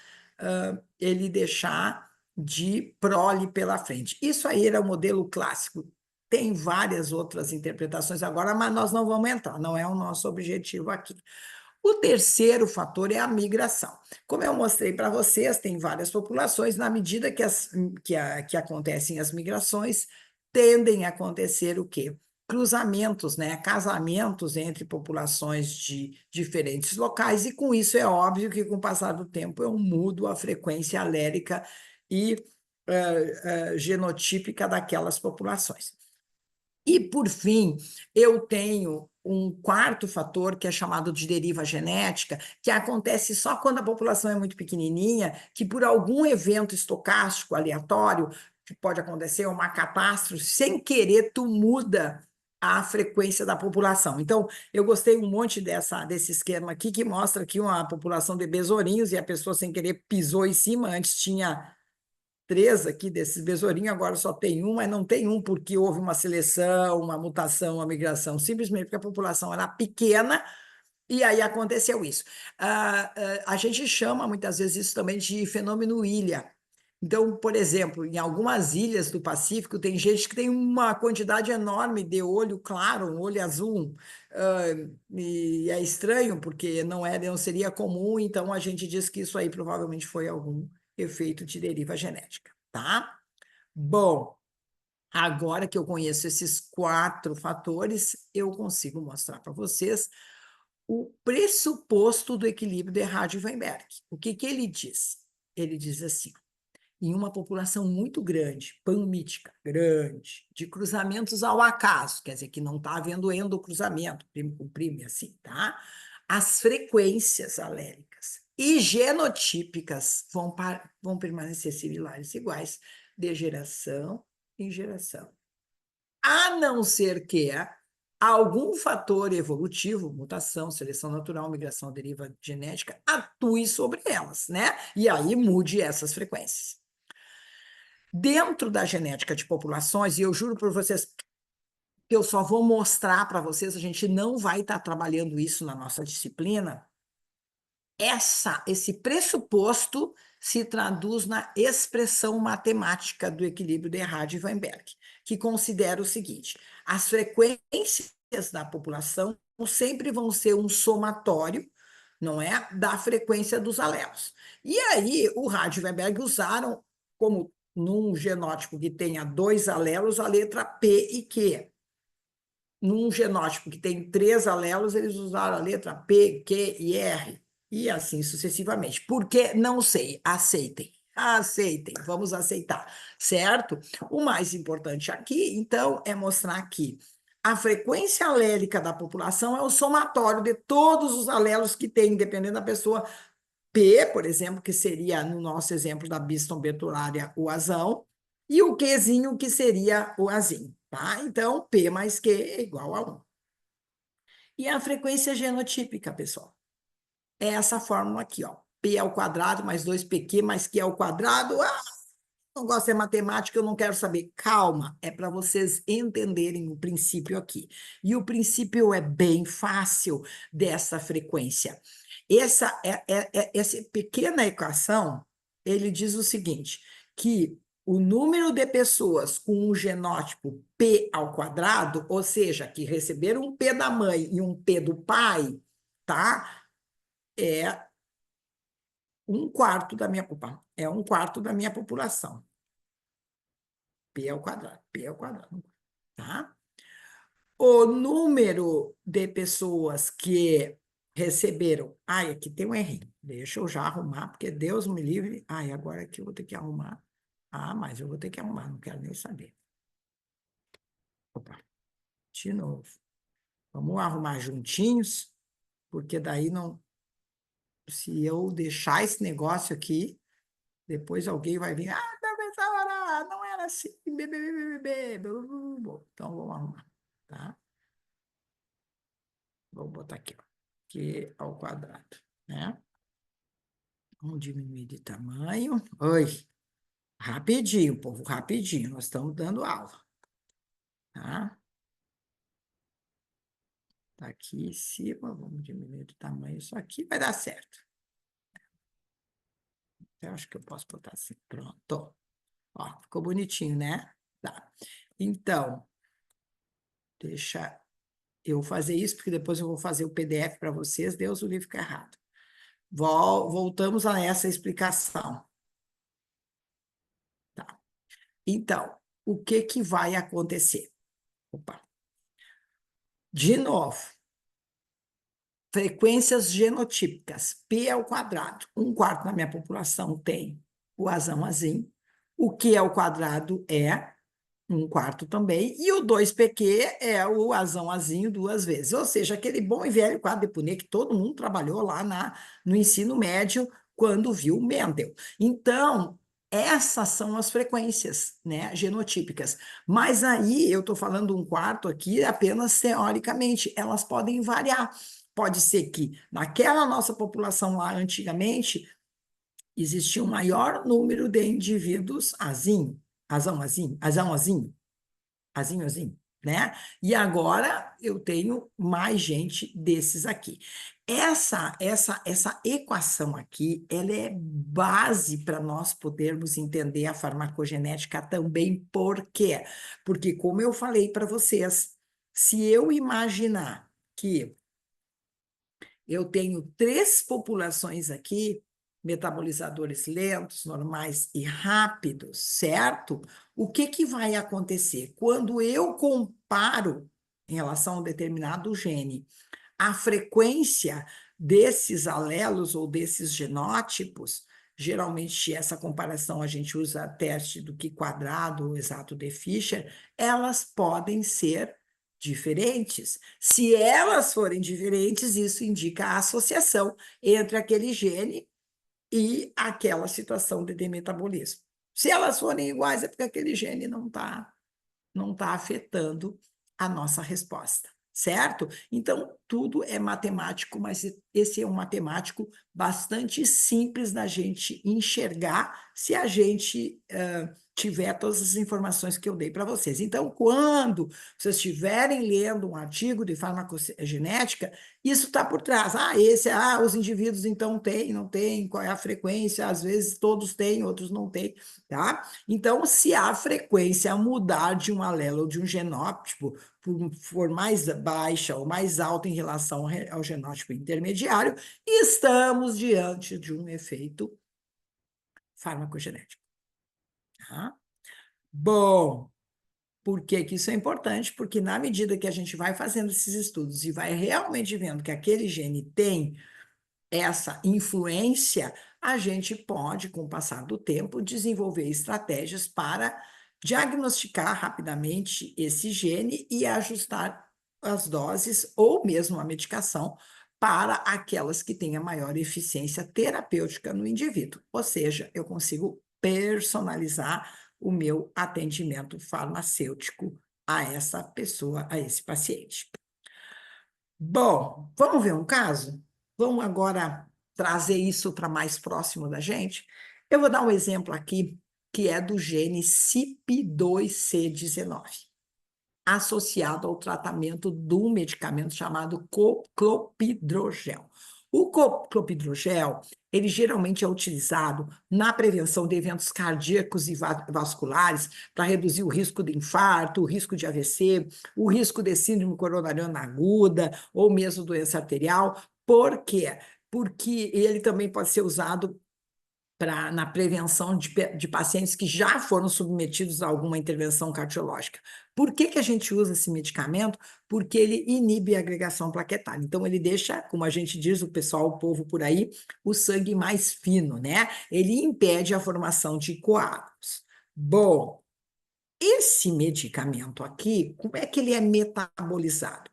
ele deixar de prole pela frente. Isso aí era o modelo clássico. Tem várias outras interpretações agora, mas nós não vamos entrar, não é o nosso objetivo aqui. O terceiro fator é a migração. Como eu mostrei para vocês, tem várias populações, na medida que acontecem as migrações, tendem a acontecer o quê? Cruzamentos, né? Casamentos entre populações de diferentes locais, e com isso é óbvio que, com o passar do tempo, eu mudo a frequência alérica e genotípica daquelas populações. E, por fim, eu tenho um quarto fator, que é chamado de deriva genética, que acontece só quando a população é muito pequenininha, que por algum evento estocástico aleatório, que pode acontecer, uma catástrofe, sem querer, tu muda a frequência da população. Então, eu gostei um monte desse esquema aqui, que mostra aqui uma população de besourinhos, e a pessoa, sem querer, pisou em cima. Antes tinha 3 aqui desses besourinhos, agora só tem um, mas não tem um porque houve uma seleção, uma mutação, uma migração, simplesmente porque a população era pequena e aí aconteceu isso. A gente chama muitas vezes isso também de fenômeno ilha. Então, por exemplo, em algumas ilhas do Pacífico, tem gente que tem uma quantidade enorme de olho claro, um olho azul, e é estranho, porque não seria comum, então a gente diz que isso aí provavelmente foi algum efeito de deriva genética, tá? Bom, agora que eu conheço esses 4 fatores, eu consigo mostrar para vocês o pressuposto do equilíbrio de Hardy-Weinberg. O que que ele diz? Ele diz assim: em uma população muito grande, panmítica, grande, de cruzamentos ao acaso, quer dizer, que não está havendo endocruzamento, primo com primo, assim, tá? As frequências aléricas e genotípicas vão permanecer similares, iguais, de geração em geração. A não ser que algum fator evolutivo, mutação, seleção natural, migração, deriva genética, atue sobre elas, né? E aí mude essas frequências. Dentro da genética de populações, e eu juro por vocês que eu só vou mostrar para vocês, a gente não vai estar trabalhando isso na nossa disciplina, esse pressuposto se traduz na expressão matemática do equilíbrio de Hardy-Weinberg, que considera o seguinte: as frequências da população sempre vão ser um somatório, não é, da frequência dos alelos. E aí o Hardy-Weinberg usaram, como num genótipo que tenha 2 alelos, a letra P e Q. Num genótipo que tem 3 alelos, eles usaram a letra P, Q e R, e assim sucessivamente. Por que? Não sei. Aceitem. Aceitem, vamos aceitar, certo? O mais importante aqui, então, é mostrar que a frequência alélica da população é o somatório de todos os alelos que tem, dependendo da pessoa. P, por exemplo, que seria, no nosso exemplo da Biston bertullária, o azão, e o Qzinho, que seria o azinho, tá? Então, P mais Q é igual a 1. E a frequência genotípica, pessoal, é essa fórmula aqui, ó. P ao quadrado mais 2PQ mais Q ao quadrado. Não gosto de matemática, eu não quero saber. Calma, é para vocês entenderem o princípio aqui. E o princípio é bem fácil dessa frequência. Essa pequena equação, ele diz o seguinte, que o número de pessoas com um genótipo P ao quadrado, ou seja, que receberam um P da mãe e um P do pai, tá? É um quarto da minha, é um quarto da minha população. P ao quadrado, P ao quadrado, tá? O número de pessoas que receberam. Ai, aqui tem um errinho. Deixa eu já arrumar, porque Deus me livre. Ai, agora aqui eu vou ter que arrumar. Ah, mas eu vou ter que arrumar, não quero nem saber. Opa, de novo. Vamos arrumar juntinhos, porque daí não. Se eu deixar esse negócio aqui, depois alguém vai vir. Ah, professora, não era assim. Então vamos arrumar, tá? Vou botar aqui, ó. Q ao quadrado, né? Vamos diminuir de tamanho. Oi, rapidinho, povo, rapidinho. Nós estamos dando aula, tá? Tá aqui em cima, vamos diminuir de tamanho. Isso aqui vai dar certo. Eu acho que eu posso botar assim. Pronto. Ó, ficou bonitinho, né? Tá. Então, deixa eu fazer isso, porque depois eu vou fazer o PDF para vocês. Deus o livre fica errado. Voltamos a essa explicação. Tá. Então, o que que vai acontecer? Opa. De novo, frequências genotípicas, P ao quadrado. Um quarto da minha população tem o azão azim. O Q ao quadrado é um quarto também, e o 2PQ é o azão azinho duas vezes, ou seja, aquele bom e velho quadro de Punnett que todo mundo trabalhou lá no ensino médio quando viu Mendel. Então, essas são as frequências, né, genotípicas. Mas aí eu estou falando um quarto aqui apenas teoricamente, elas podem variar. Pode ser que naquela nossa população lá antigamente existia um maior número de indivíduos azim, azão azinho, azinho, azinho, né? E agora eu tenho mais gente desses aqui. Essa equação aqui, ela é base para nós podermos entender a farmacogenética também. Por quê? Porque, como eu falei para vocês, se eu imaginar que eu tenho três populações aqui, metabolizadores lentos, normais e rápidos, certo? O que que vai acontecer? Quando eu comparo em relação a um determinado gene, a frequência desses alelos ou desses genótipos, geralmente essa comparação a gente usa teste do Q quadrado, o exato de Fischer, elas podem ser diferentes. Se elas forem diferentes, isso indica a associação entre aquele gene e aquela situação de metabolismo. Se elas forem iguais, é porque aquele gene não tá afetando a nossa resposta, certo? Então, tudo é matemático, mas esse é um matemático bastante simples da gente enxergar se a gente tiver todas as informações que eu dei para vocês. Então, quando vocês estiverem lendo um artigo de farmacogenética, isso está por trás. Os indivíduos então têm, não têm, qual é a frequência? Às vezes todos têm, outros não têm, tá? Então, se a frequência mudar de um alelo ou de um genótipo for mais baixa ou mais alta em relação ao genótipo intermediário, estamos diante de um efeito farmacogenético. Tá? Bom, por que que isso é importante? Porque na medida que a gente vai fazendo esses estudos e vai realmente vendo que aquele gene tem essa influência, a gente pode, com o passar do tempo, desenvolver estratégias para diagnosticar rapidamente esse gene e ajustar as doses ou mesmo a medicação para aquelas que têm a maior eficiência terapêutica no indivíduo. Ou seja, eu consigo personalizar o meu atendimento farmacêutico a essa pessoa, a esse paciente. Bom, vamos ver um caso? Vamos agora trazer isso para mais próximo da gente? Eu vou dar um exemplo aqui, que é do gene CYP2C19, associado ao tratamento do medicamento chamado clopidogrel. O clopidogrel, ele geralmente é utilizado na prevenção de eventos cardíacos e vasculares para reduzir o risco de infarto, o risco de AVC, o risco de síndrome coronariana aguda ou mesmo doença arterial. Por quê? Porque ele também pode ser usado na prevenção de pacientes que já foram submetidos a alguma intervenção cardiológica. Por que que a gente usa esse medicamento? Porque ele inibe a agregação plaquetária. Então, ele deixa, como a gente diz, o pessoal, o povo por aí, o sangue mais fino, né? Ele impede a formação de coágulos. Bom, esse medicamento aqui, como é que ele é metabolizado?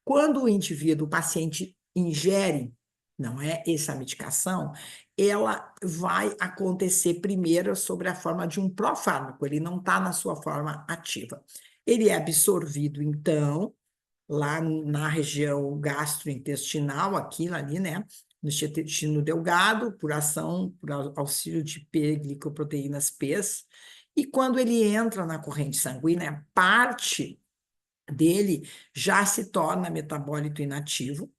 Quando o indivíduo, o paciente, ingere, não é essa medicação, ela vai acontecer primeiro sobre a forma de um profármaco, ele não está na sua forma ativa. Ele é absorvido, então, lá na região gastrointestinal, aquilo ali, né? No intestino delgado, por ação, por auxílio de P-glicoproteínas P. E quando ele entra na corrente sanguínea, parte dele já se torna metabólito inativo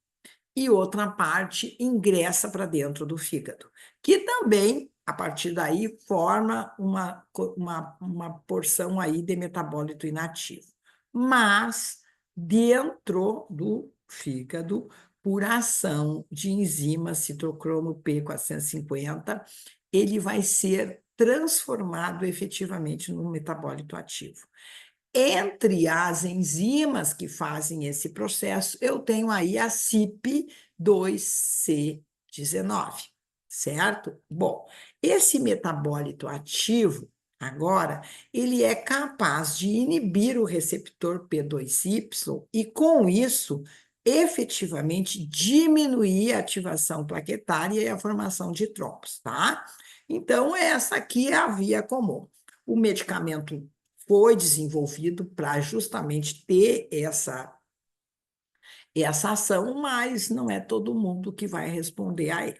e outra parte ingressa para dentro do fígado, que também, a partir daí, forma uma porção aí de metabólito inativo. Mas, dentro do fígado, por ação de enzimas citocromo P450, ele vai ser transformado efetivamente num metabólito ativo. Entre as enzimas que fazem esse processo, eu tenho aí a CYP2C19, certo? Bom, esse metabólito ativo, agora, ele é capaz de inibir o receptor P2Y e, com isso, efetivamente diminuir a ativação plaquetária e a formação de trombos, tá? Então, essa aqui é a via comum. O medicamento foi desenvolvido para justamente ter essa ação, mas não é todo mundo que vai responder a ele,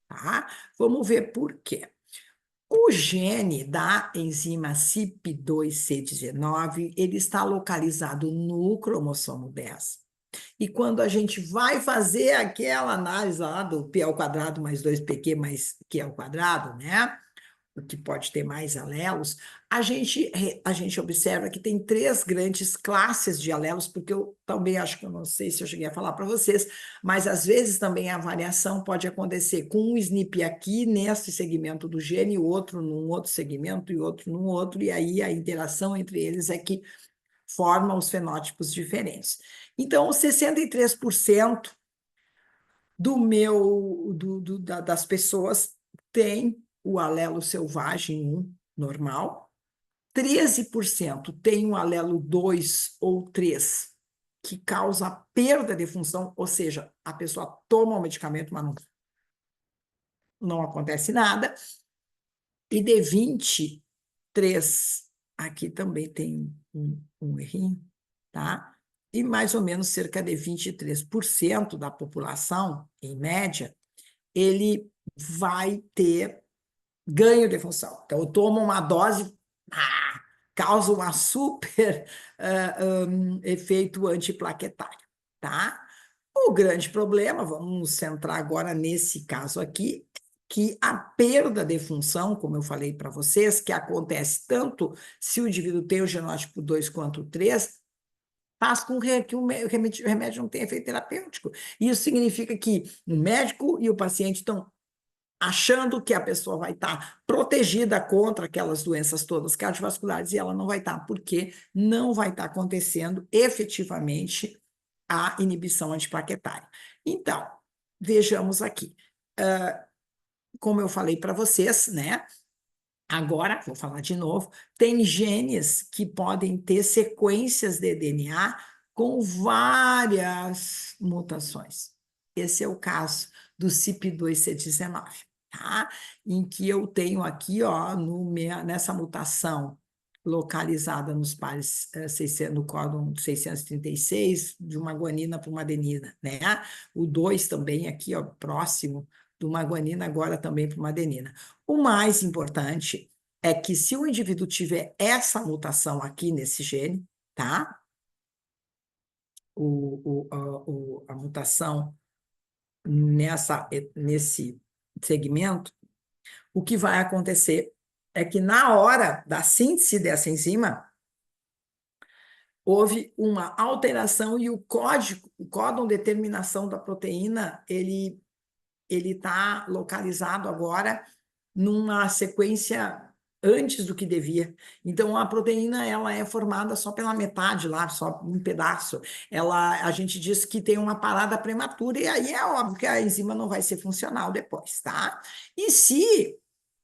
tá? Vamos ver por quê. O gene da enzima CYP2C19, ele está localizado no cromossomo 10. E quando a gente vai fazer aquela análise lá do P ao quadrado mais 2PQ mais Q ao quadrado, né? Que pode ter mais alelos, a gente observa que tem três grandes classes de alelos, porque eu também acho que eu não sei se eu cheguei a falar para vocês, mas às vezes também a variação pode acontecer com um SNP aqui nesse segmento do gene, outro num outro segmento e outro num outro, e aí a interação entre eles é que forma os fenótipos diferentes. Então, 63% das pessoas tem o alelo selvagem 1 normal, 13% tem o alelo 2 ou 3 que causa perda de função, ou seja, a pessoa toma o medicamento, mas não acontece nada, e de 23, aqui também tem um errinho, tá? E mais ou menos cerca de 23% da população, em média, ele vai ter ganho de função. Então, eu tomo uma dose, causa um super efeito antiplaquetário, tá? O grande problema, vamos nos centrar agora nesse caso aqui, que a perda de função, como eu falei para vocês, que acontece tanto se o indivíduo tem o genótipo 2 quanto o 3, faz com que o remédio não tenha efeito terapêutico. Isso significa que o médico e o paciente estão achando que a pessoa vai estar protegida contra aquelas doenças todas cardiovasculares e ela não vai estar, porque não vai estar acontecendo efetivamente a inibição antiplaquetária. Então, vejamos aqui. Como eu falei para vocês, né? Agora, vou falar de novo, tem genes que podem ter sequências de DNA com várias mutações. Esse é o caso do CYP2C19, tá? Em que eu tenho aqui, ó, nessa mutação localizada nos pares no códon 636, de uma guanina para uma adenina, né? O 2 também aqui, ó, próximo de uma guanina, agora também para uma adenina. O mais importante é que se o indivíduo tiver essa mutação aqui nesse gene, tá? A mutação nesse segmento, o que vai acontecer é que na hora da síntese dessa enzima, houve uma alteração e o códon determinação da proteína, ele está localizado agora numa sequência antes do que devia. Então, a proteína ela é formada só pela metade lá, só um pedaço. A gente diz que tem uma parada prematura, e aí é óbvio que a enzima não vai ser funcional depois, tá? E se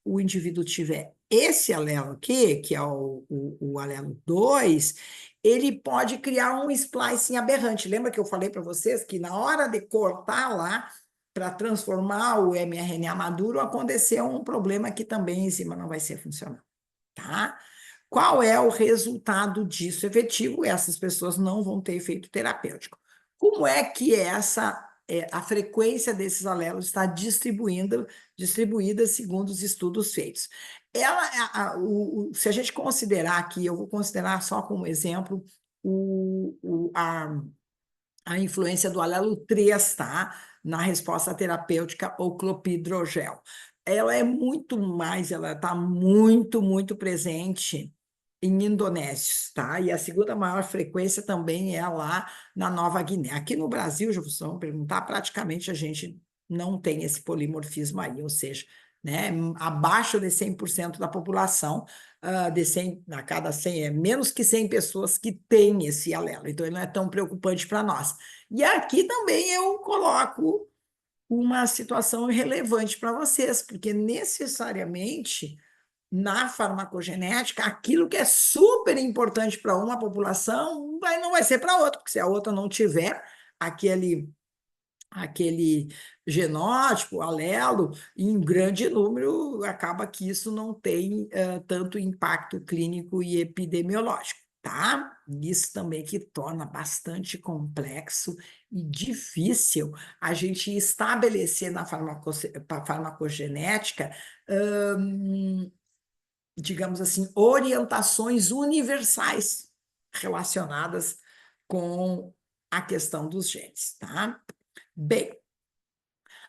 o indivíduo tiver esse alelo aqui, que é o alelo 2, ele pode criar um splicing aberrante. Lembra que eu falei para vocês que na hora de cortar lá, para transformar o mRNA maduro, aconteceu um problema que também a enzima não vai ser funcional, tá? Qual é o resultado disso efetivo? Essas pessoas não vão ter efeito terapêutico. Como é que a frequência desses alelos está distribuída segundo os estudos feitos? Se a gente considerar aqui, eu vou considerar só como exemplo a influência do alelo 3, tá? Na resposta terapêutica ao clopidogrel. Ela está muito, muito presente em indonésios, tá? E a segunda maior frequência também é lá na Nova Guiné. Aqui no Brasil, já vocês vão perguntar, praticamente a gente não tem esse polimorfismo aí, ou seja, né, abaixo de 100% da população, de 100, a cada 100, é menos que 100 pessoas que têm esse alelo, então ele não é tão preocupante para nós. E aqui também eu coloco uma situação relevante para vocês, porque necessariamente na farmacogenética, aquilo que é super importante para uma população não vai ser para outra, porque se a outra não tiver aquele genótipo, alelo, em grande número, acaba que isso não tem tanto impacto clínico e epidemiológico, tá? Isso também que torna bastante complexo e difícil a gente estabelecer na farmacogenética, digamos assim, orientações universais relacionadas com a questão dos genes, tá? Bem,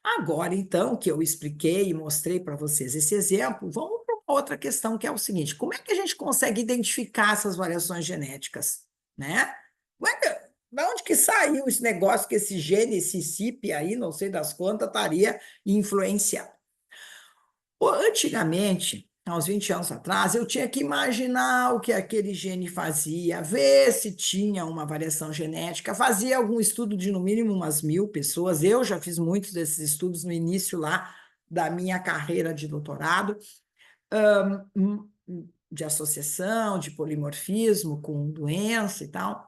agora, então, que eu expliquei e mostrei para vocês esse exemplo, vamos para outra questão, que é o seguinte: como é que a gente consegue identificar essas variações genéticas, né? Da onde que saiu esse negócio que esse gene, esse CIP aí, não sei das quantas, estaria influenciado? Antigamente, há uns 20 anos atrás, eu tinha que imaginar o que aquele gene fazia, ver se tinha uma variação genética, fazia algum estudo de no mínimo umas 1.000 pessoas. Eu já fiz muitos desses estudos no início lá da minha carreira de doutorado, de associação, de polimorfismo com doença e tal,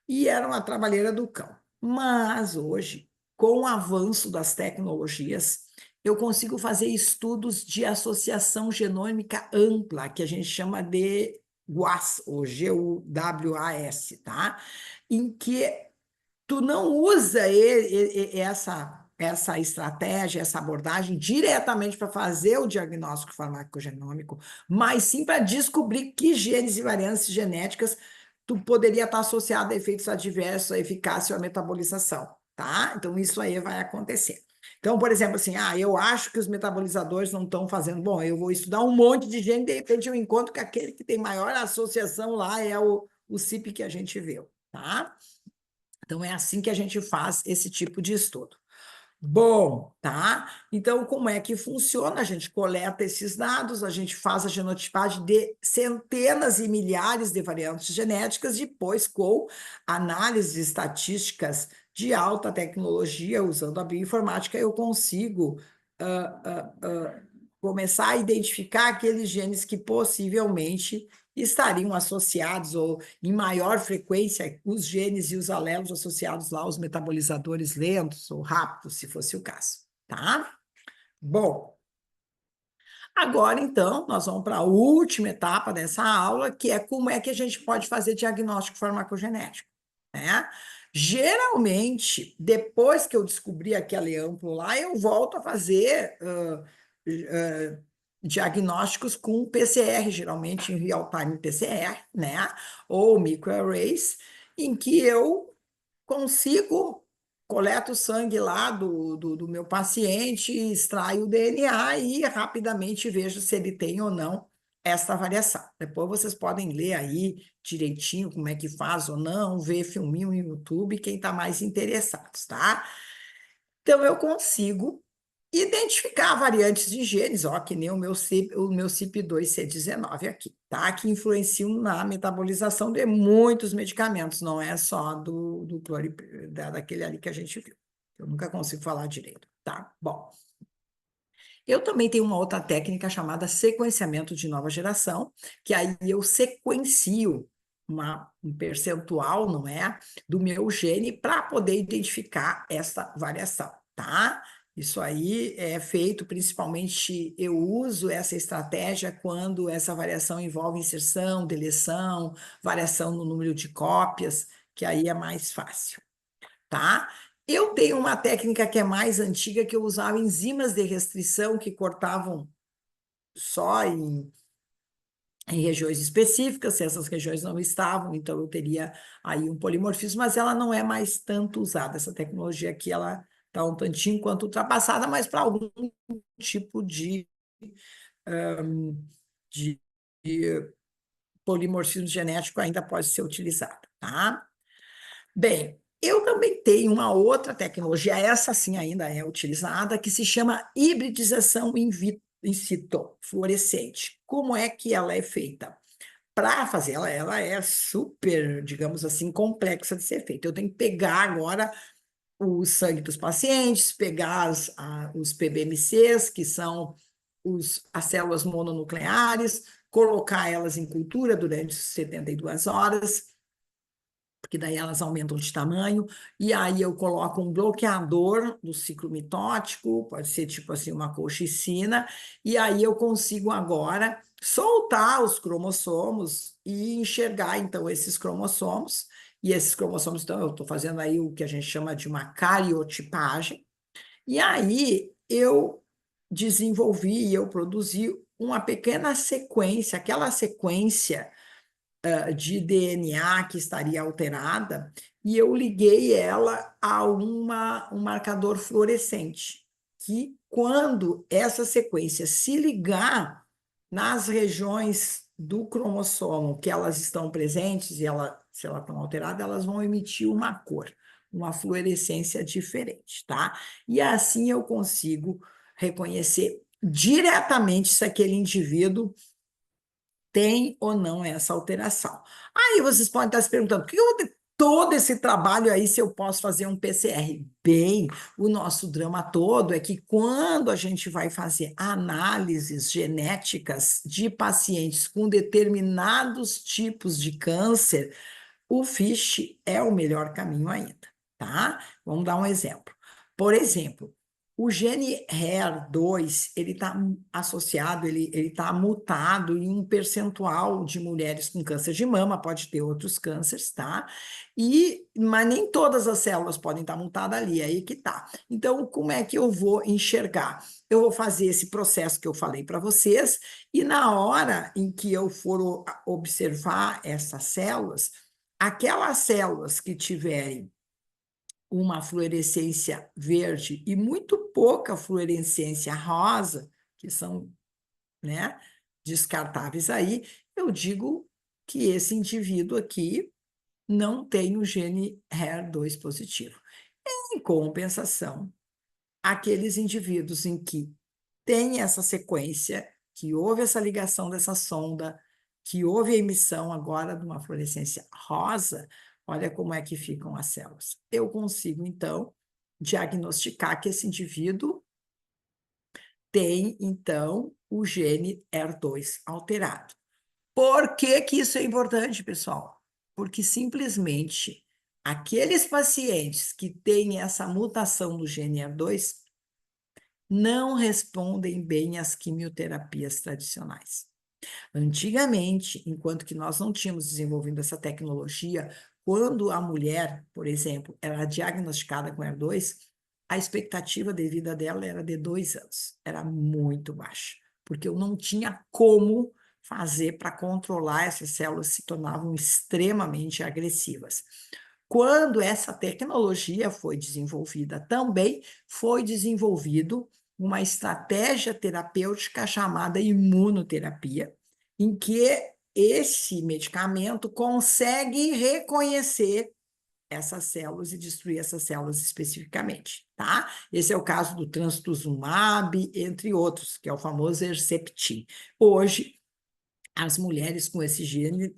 e era uma trabalheira do cão. Mas hoje, com o avanço das tecnologias, eu consigo fazer estudos de associação genômica ampla, que a gente chama de GWAS, ou GWAS, tá? Em que tu não usa essa estratégia, essa abordagem diretamente para fazer o diagnóstico farmacogenômico, mas sim para descobrir que genes e variantes genéticas tu poderia estar associado a efeitos adversos, à eficácia ou à metabolização, tá? Então, isso aí vai acontecer. Então, por exemplo, assim, eu acho que os metabolizadores não estão fazendo. Bom, eu vou estudar um monte de gene, de repente eu encontro que aquele que tem maior associação lá é o CIP que a gente viu, tá? Então, é assim que a gente faz esse tipo de estudo. Bom, tá? Então, como é que funciona? A gente coleta esses dados, a gente faz a genotipagem de centenas e milhares de variantes genéticas, depois, com análises estatísticas de alta tecnologia, usando a bioinformática, eu consigo começar a identificar aqueles genes que possivelmente estariam associados, ou em maior frequência, os genes e os alelos associados lá aos metabolizadores lentos ou rápidos, se fosse o caso, tá? Bom, agora então nós vamos para a última etapa dessa aula, que é como é que a gente pode fazer diagnóstico farmacogenético, né? Geralmente, depois que eu descobri aquele amplo lá, eu volto a fazer diagnósticos com PCR, geralmente em real-time PCR, né? Ou microarrays, em que eu consigo, coleto o sangue lá do meu paciente, extraio o DNA e rapidamente vejo se ele tem ou não esta variação. Depois vocês podem ler aí direitinho como é que faz ou não, ver filminho no YouTube, quem está mais interessado, tá? Então, eu consigo identificar variantes de genes, ó, que nem o meu CYP2C19 aqui, tá? Que influenciam na metabolização de muitos medicamentos, não é só daquele ali que a gente viu. Eu nunca consigo falar direito, tá? Bom, eu também tenho uma outra técnica chamada sequenciamento de nova geração, que aí eu sequencio um percentual, não é, do meu gene para poder identificar essa variação, tá? Isso aí é feito principalmente, eu uso essa estratégia quando essa variação envolve inserção, deleção, variação no número de cópias, que aí é mais fácil, tá? Eu tenho uma técnica que é mais antiga, que eu usava enzimas de restrição que cortavam só em regiões específicas, se essas regiões não estavam, então eu teria aí um polimorfismo, mas ela não é mais tanto usada. Essa tecnologia aqui, ela está um tantinho quanto ultrapassada, mas para algum tipo de, de polimorfismo genético ainda pode ser utilizada, tá? Bem, eu também tenho uma outra tecnologia, essa sim ainda é utilizada, que se chama hibridização in situ fluorescente. Como é que ela é feita? Para fazer ela é super, digamos assim, complexa de ser feita. Eu tenho que pegar agora o sangue dos pacientes, pegar os PBMCs, que são as células mononucleares, colocar elas em cultura durante 72 horas, porque daí elas aumentam de tamanho, e aí eu coloco um bloqueador do ciclo mitótico, pode ser tipo assim uma colchicina, e aí eu consigo agora soltar os cromossomos e enxergar então esses cromossomos, e esses cromossomos, então eu estou fazendo aí o que a gente chama de uma cariotipagem, e aí eu desenvolvi e eu produzi uma pequena sequência, aquela sequência de DNA que estaria alterada, e eu liguei ela a um marcador fluorescente, que quando essa sequência se ligar nas regiões do cromossomo que elas estão presentes, e se elas estão alteradas, elas vão emitir uma cor, uma fluorescência diferente, tá? E assim eu consigo reconhecer diretamente se aquele indivíduo tem ou não essa alteração. Aí vocês podem estar se perguntando, por que eu vou ter todo esse trabalho aí se eu posso fazer um PCR? Bem, o nosso drama todo é que quando a gente vai fazer análises genéticas de pacientes com determinados tipos de câncer, o FISH é o melhor caminho ainda, tá? Vamos dar um exemplo. Por exemplo, o gene HER2, ele está associado, ele está mutado em um percentual de mulheres com câncer de mama, pode ter outros cânceres, tá? Mas nem todas as células podem estar mutadas ali, aí que tá. Então, como é que eu vou enxergar? Eu vou fazer esse processo que eu falei para vocês, e na hora em que eu for observar essas células, aquelas células que tiverem uma fluorescência verde e muito pouca fluorescência rosa, que são, né, descartáveis aí, eu digo que esse indivíduo aqui não tem o gene HER2 positivo. Em compensação, aqueles indivíduos em que tem essa sequência, que houve essa ligação dessa sonda, que houve a emissão agora de uma fluorescência rosa, olha como é que ficam as células. Eu consigo, então, diagnosticar que esse indivíduo tem, então, o gene HER2 alterado. Por que que isso é importante, pessoal? Porque simplesmente aqueles pacientes que têm essa mutação do gene HER2 não respondem bem às quimioterapias tradicionais. Antigamente, enquanto que nós não tínhamos desenvolvido essa tecnologia, quando a mulher, por exemplo, era diagnosticada com HER2, a expectativa de vida dela era de 2 anos. Era muito baixa, porque eu não tinha como fazer para controlar essas células se tornavam extremamente agressivas. Quando essa tecnologia foi desenvolvida, também foi desenvolvido uma estratégia terapêutica chamada imunoterapia, em que esse medicamento consegue reconhecer essas células e destruir essas células especificamente, tá? Esse é o caso do trastuzumab, entre outros, que é o famoso Herceptin. Hoje, as mulheres com esse gene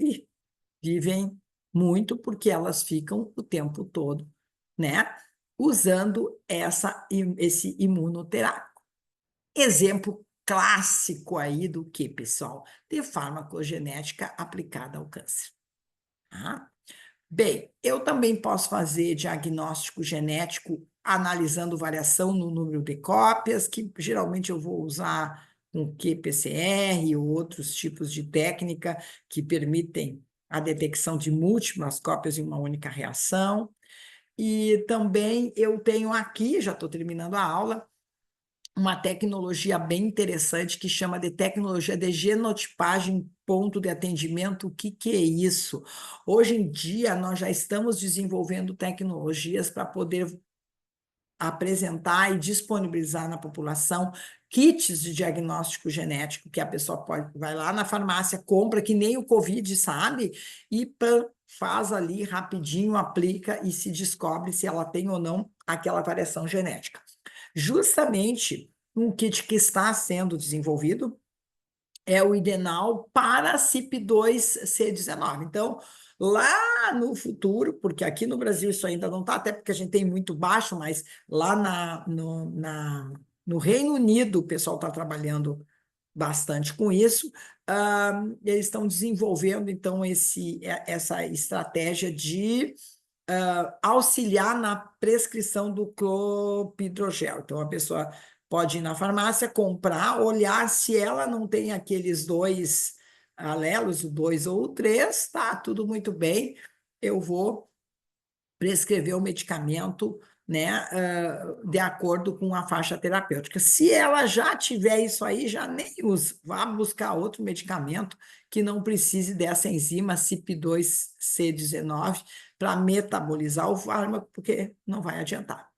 vivem muito porque elas ficam o tempo todo, né? Usando esse imunoterápico. Exemplo clássico aí do que, pessoal? De farmacogenética aplicada ao câncer. Tá? Bem, eu também posso fazer diagnóstico genético analisando variação no número de cópias, que geralmente eu vou usar com qPCR ou outros tipos de técnica que permitem a detecção de múltiplas cópias em uma única reação. E também eu tenho aqui, já estou terminando a aula, uma tecnologia bem interessante que chama de tecnologia de genotipagem ponto de atendimento. O que que é isso? Hoje em dia, nós já estamos desenvolvendo tecnologias para poder apresentar e disponibilizar na população kits de diagnóstico genético, que a pessoa vai lá na farmácia, compra, que nem o Covid, sabe? E faz ali rapidinho, aplica e se descobre se ela tem ou não aquela variação genética. Justamente um kit que está sendo desenvolvido é o Idenal para CYP2C19. Então, lá no futuro, porque aqui no Brasil isso ainda não está, até porque a gente tem muito baixo, mas lá no Reino Unido o pessoal está trabalhando bastante com isso. Eles estão desenvolvendo, então, essa estratégia de auxiliar na prescrição do clopidogrel. Então, a pessoa pode ir na farmácia, comprar, olhar se ela não tem aqueles dois alelos, o 2 ou o 3, tá, tudo muito bem, eu vou prescrever o medicamento, né, de acordo com a faixa terapêutica. Se ela já tiver isso aí, já nem usa, vá buscar outro medicamento que não precise dessa enzima CYP2C19 para metabolizar o fármaco, porque não vai adiantar.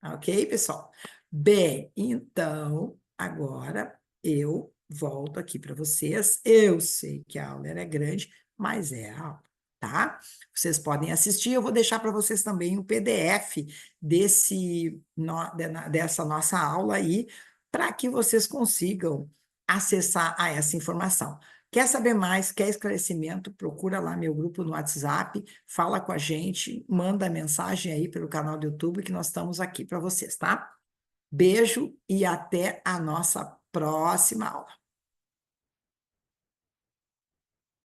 Ok, pessoal? Bem, então, agora eu volto aqui para vocês. Eu sei que a aula era grande, mas é a aula, tá? Vocês podem assistir. Eu vou deixar para vocês também o PDF dessa nossa aula aí, para que vocês consigam acessar a essa informação. Quer saber mais? Quer esclarecimento? Procura lá meu grupo no WhatsApp, fala com a gente, manda mensagem aí pelo canal do YouTube que nós estamos aqui para vocês, tá? Beijo e até a nossa próxima aula.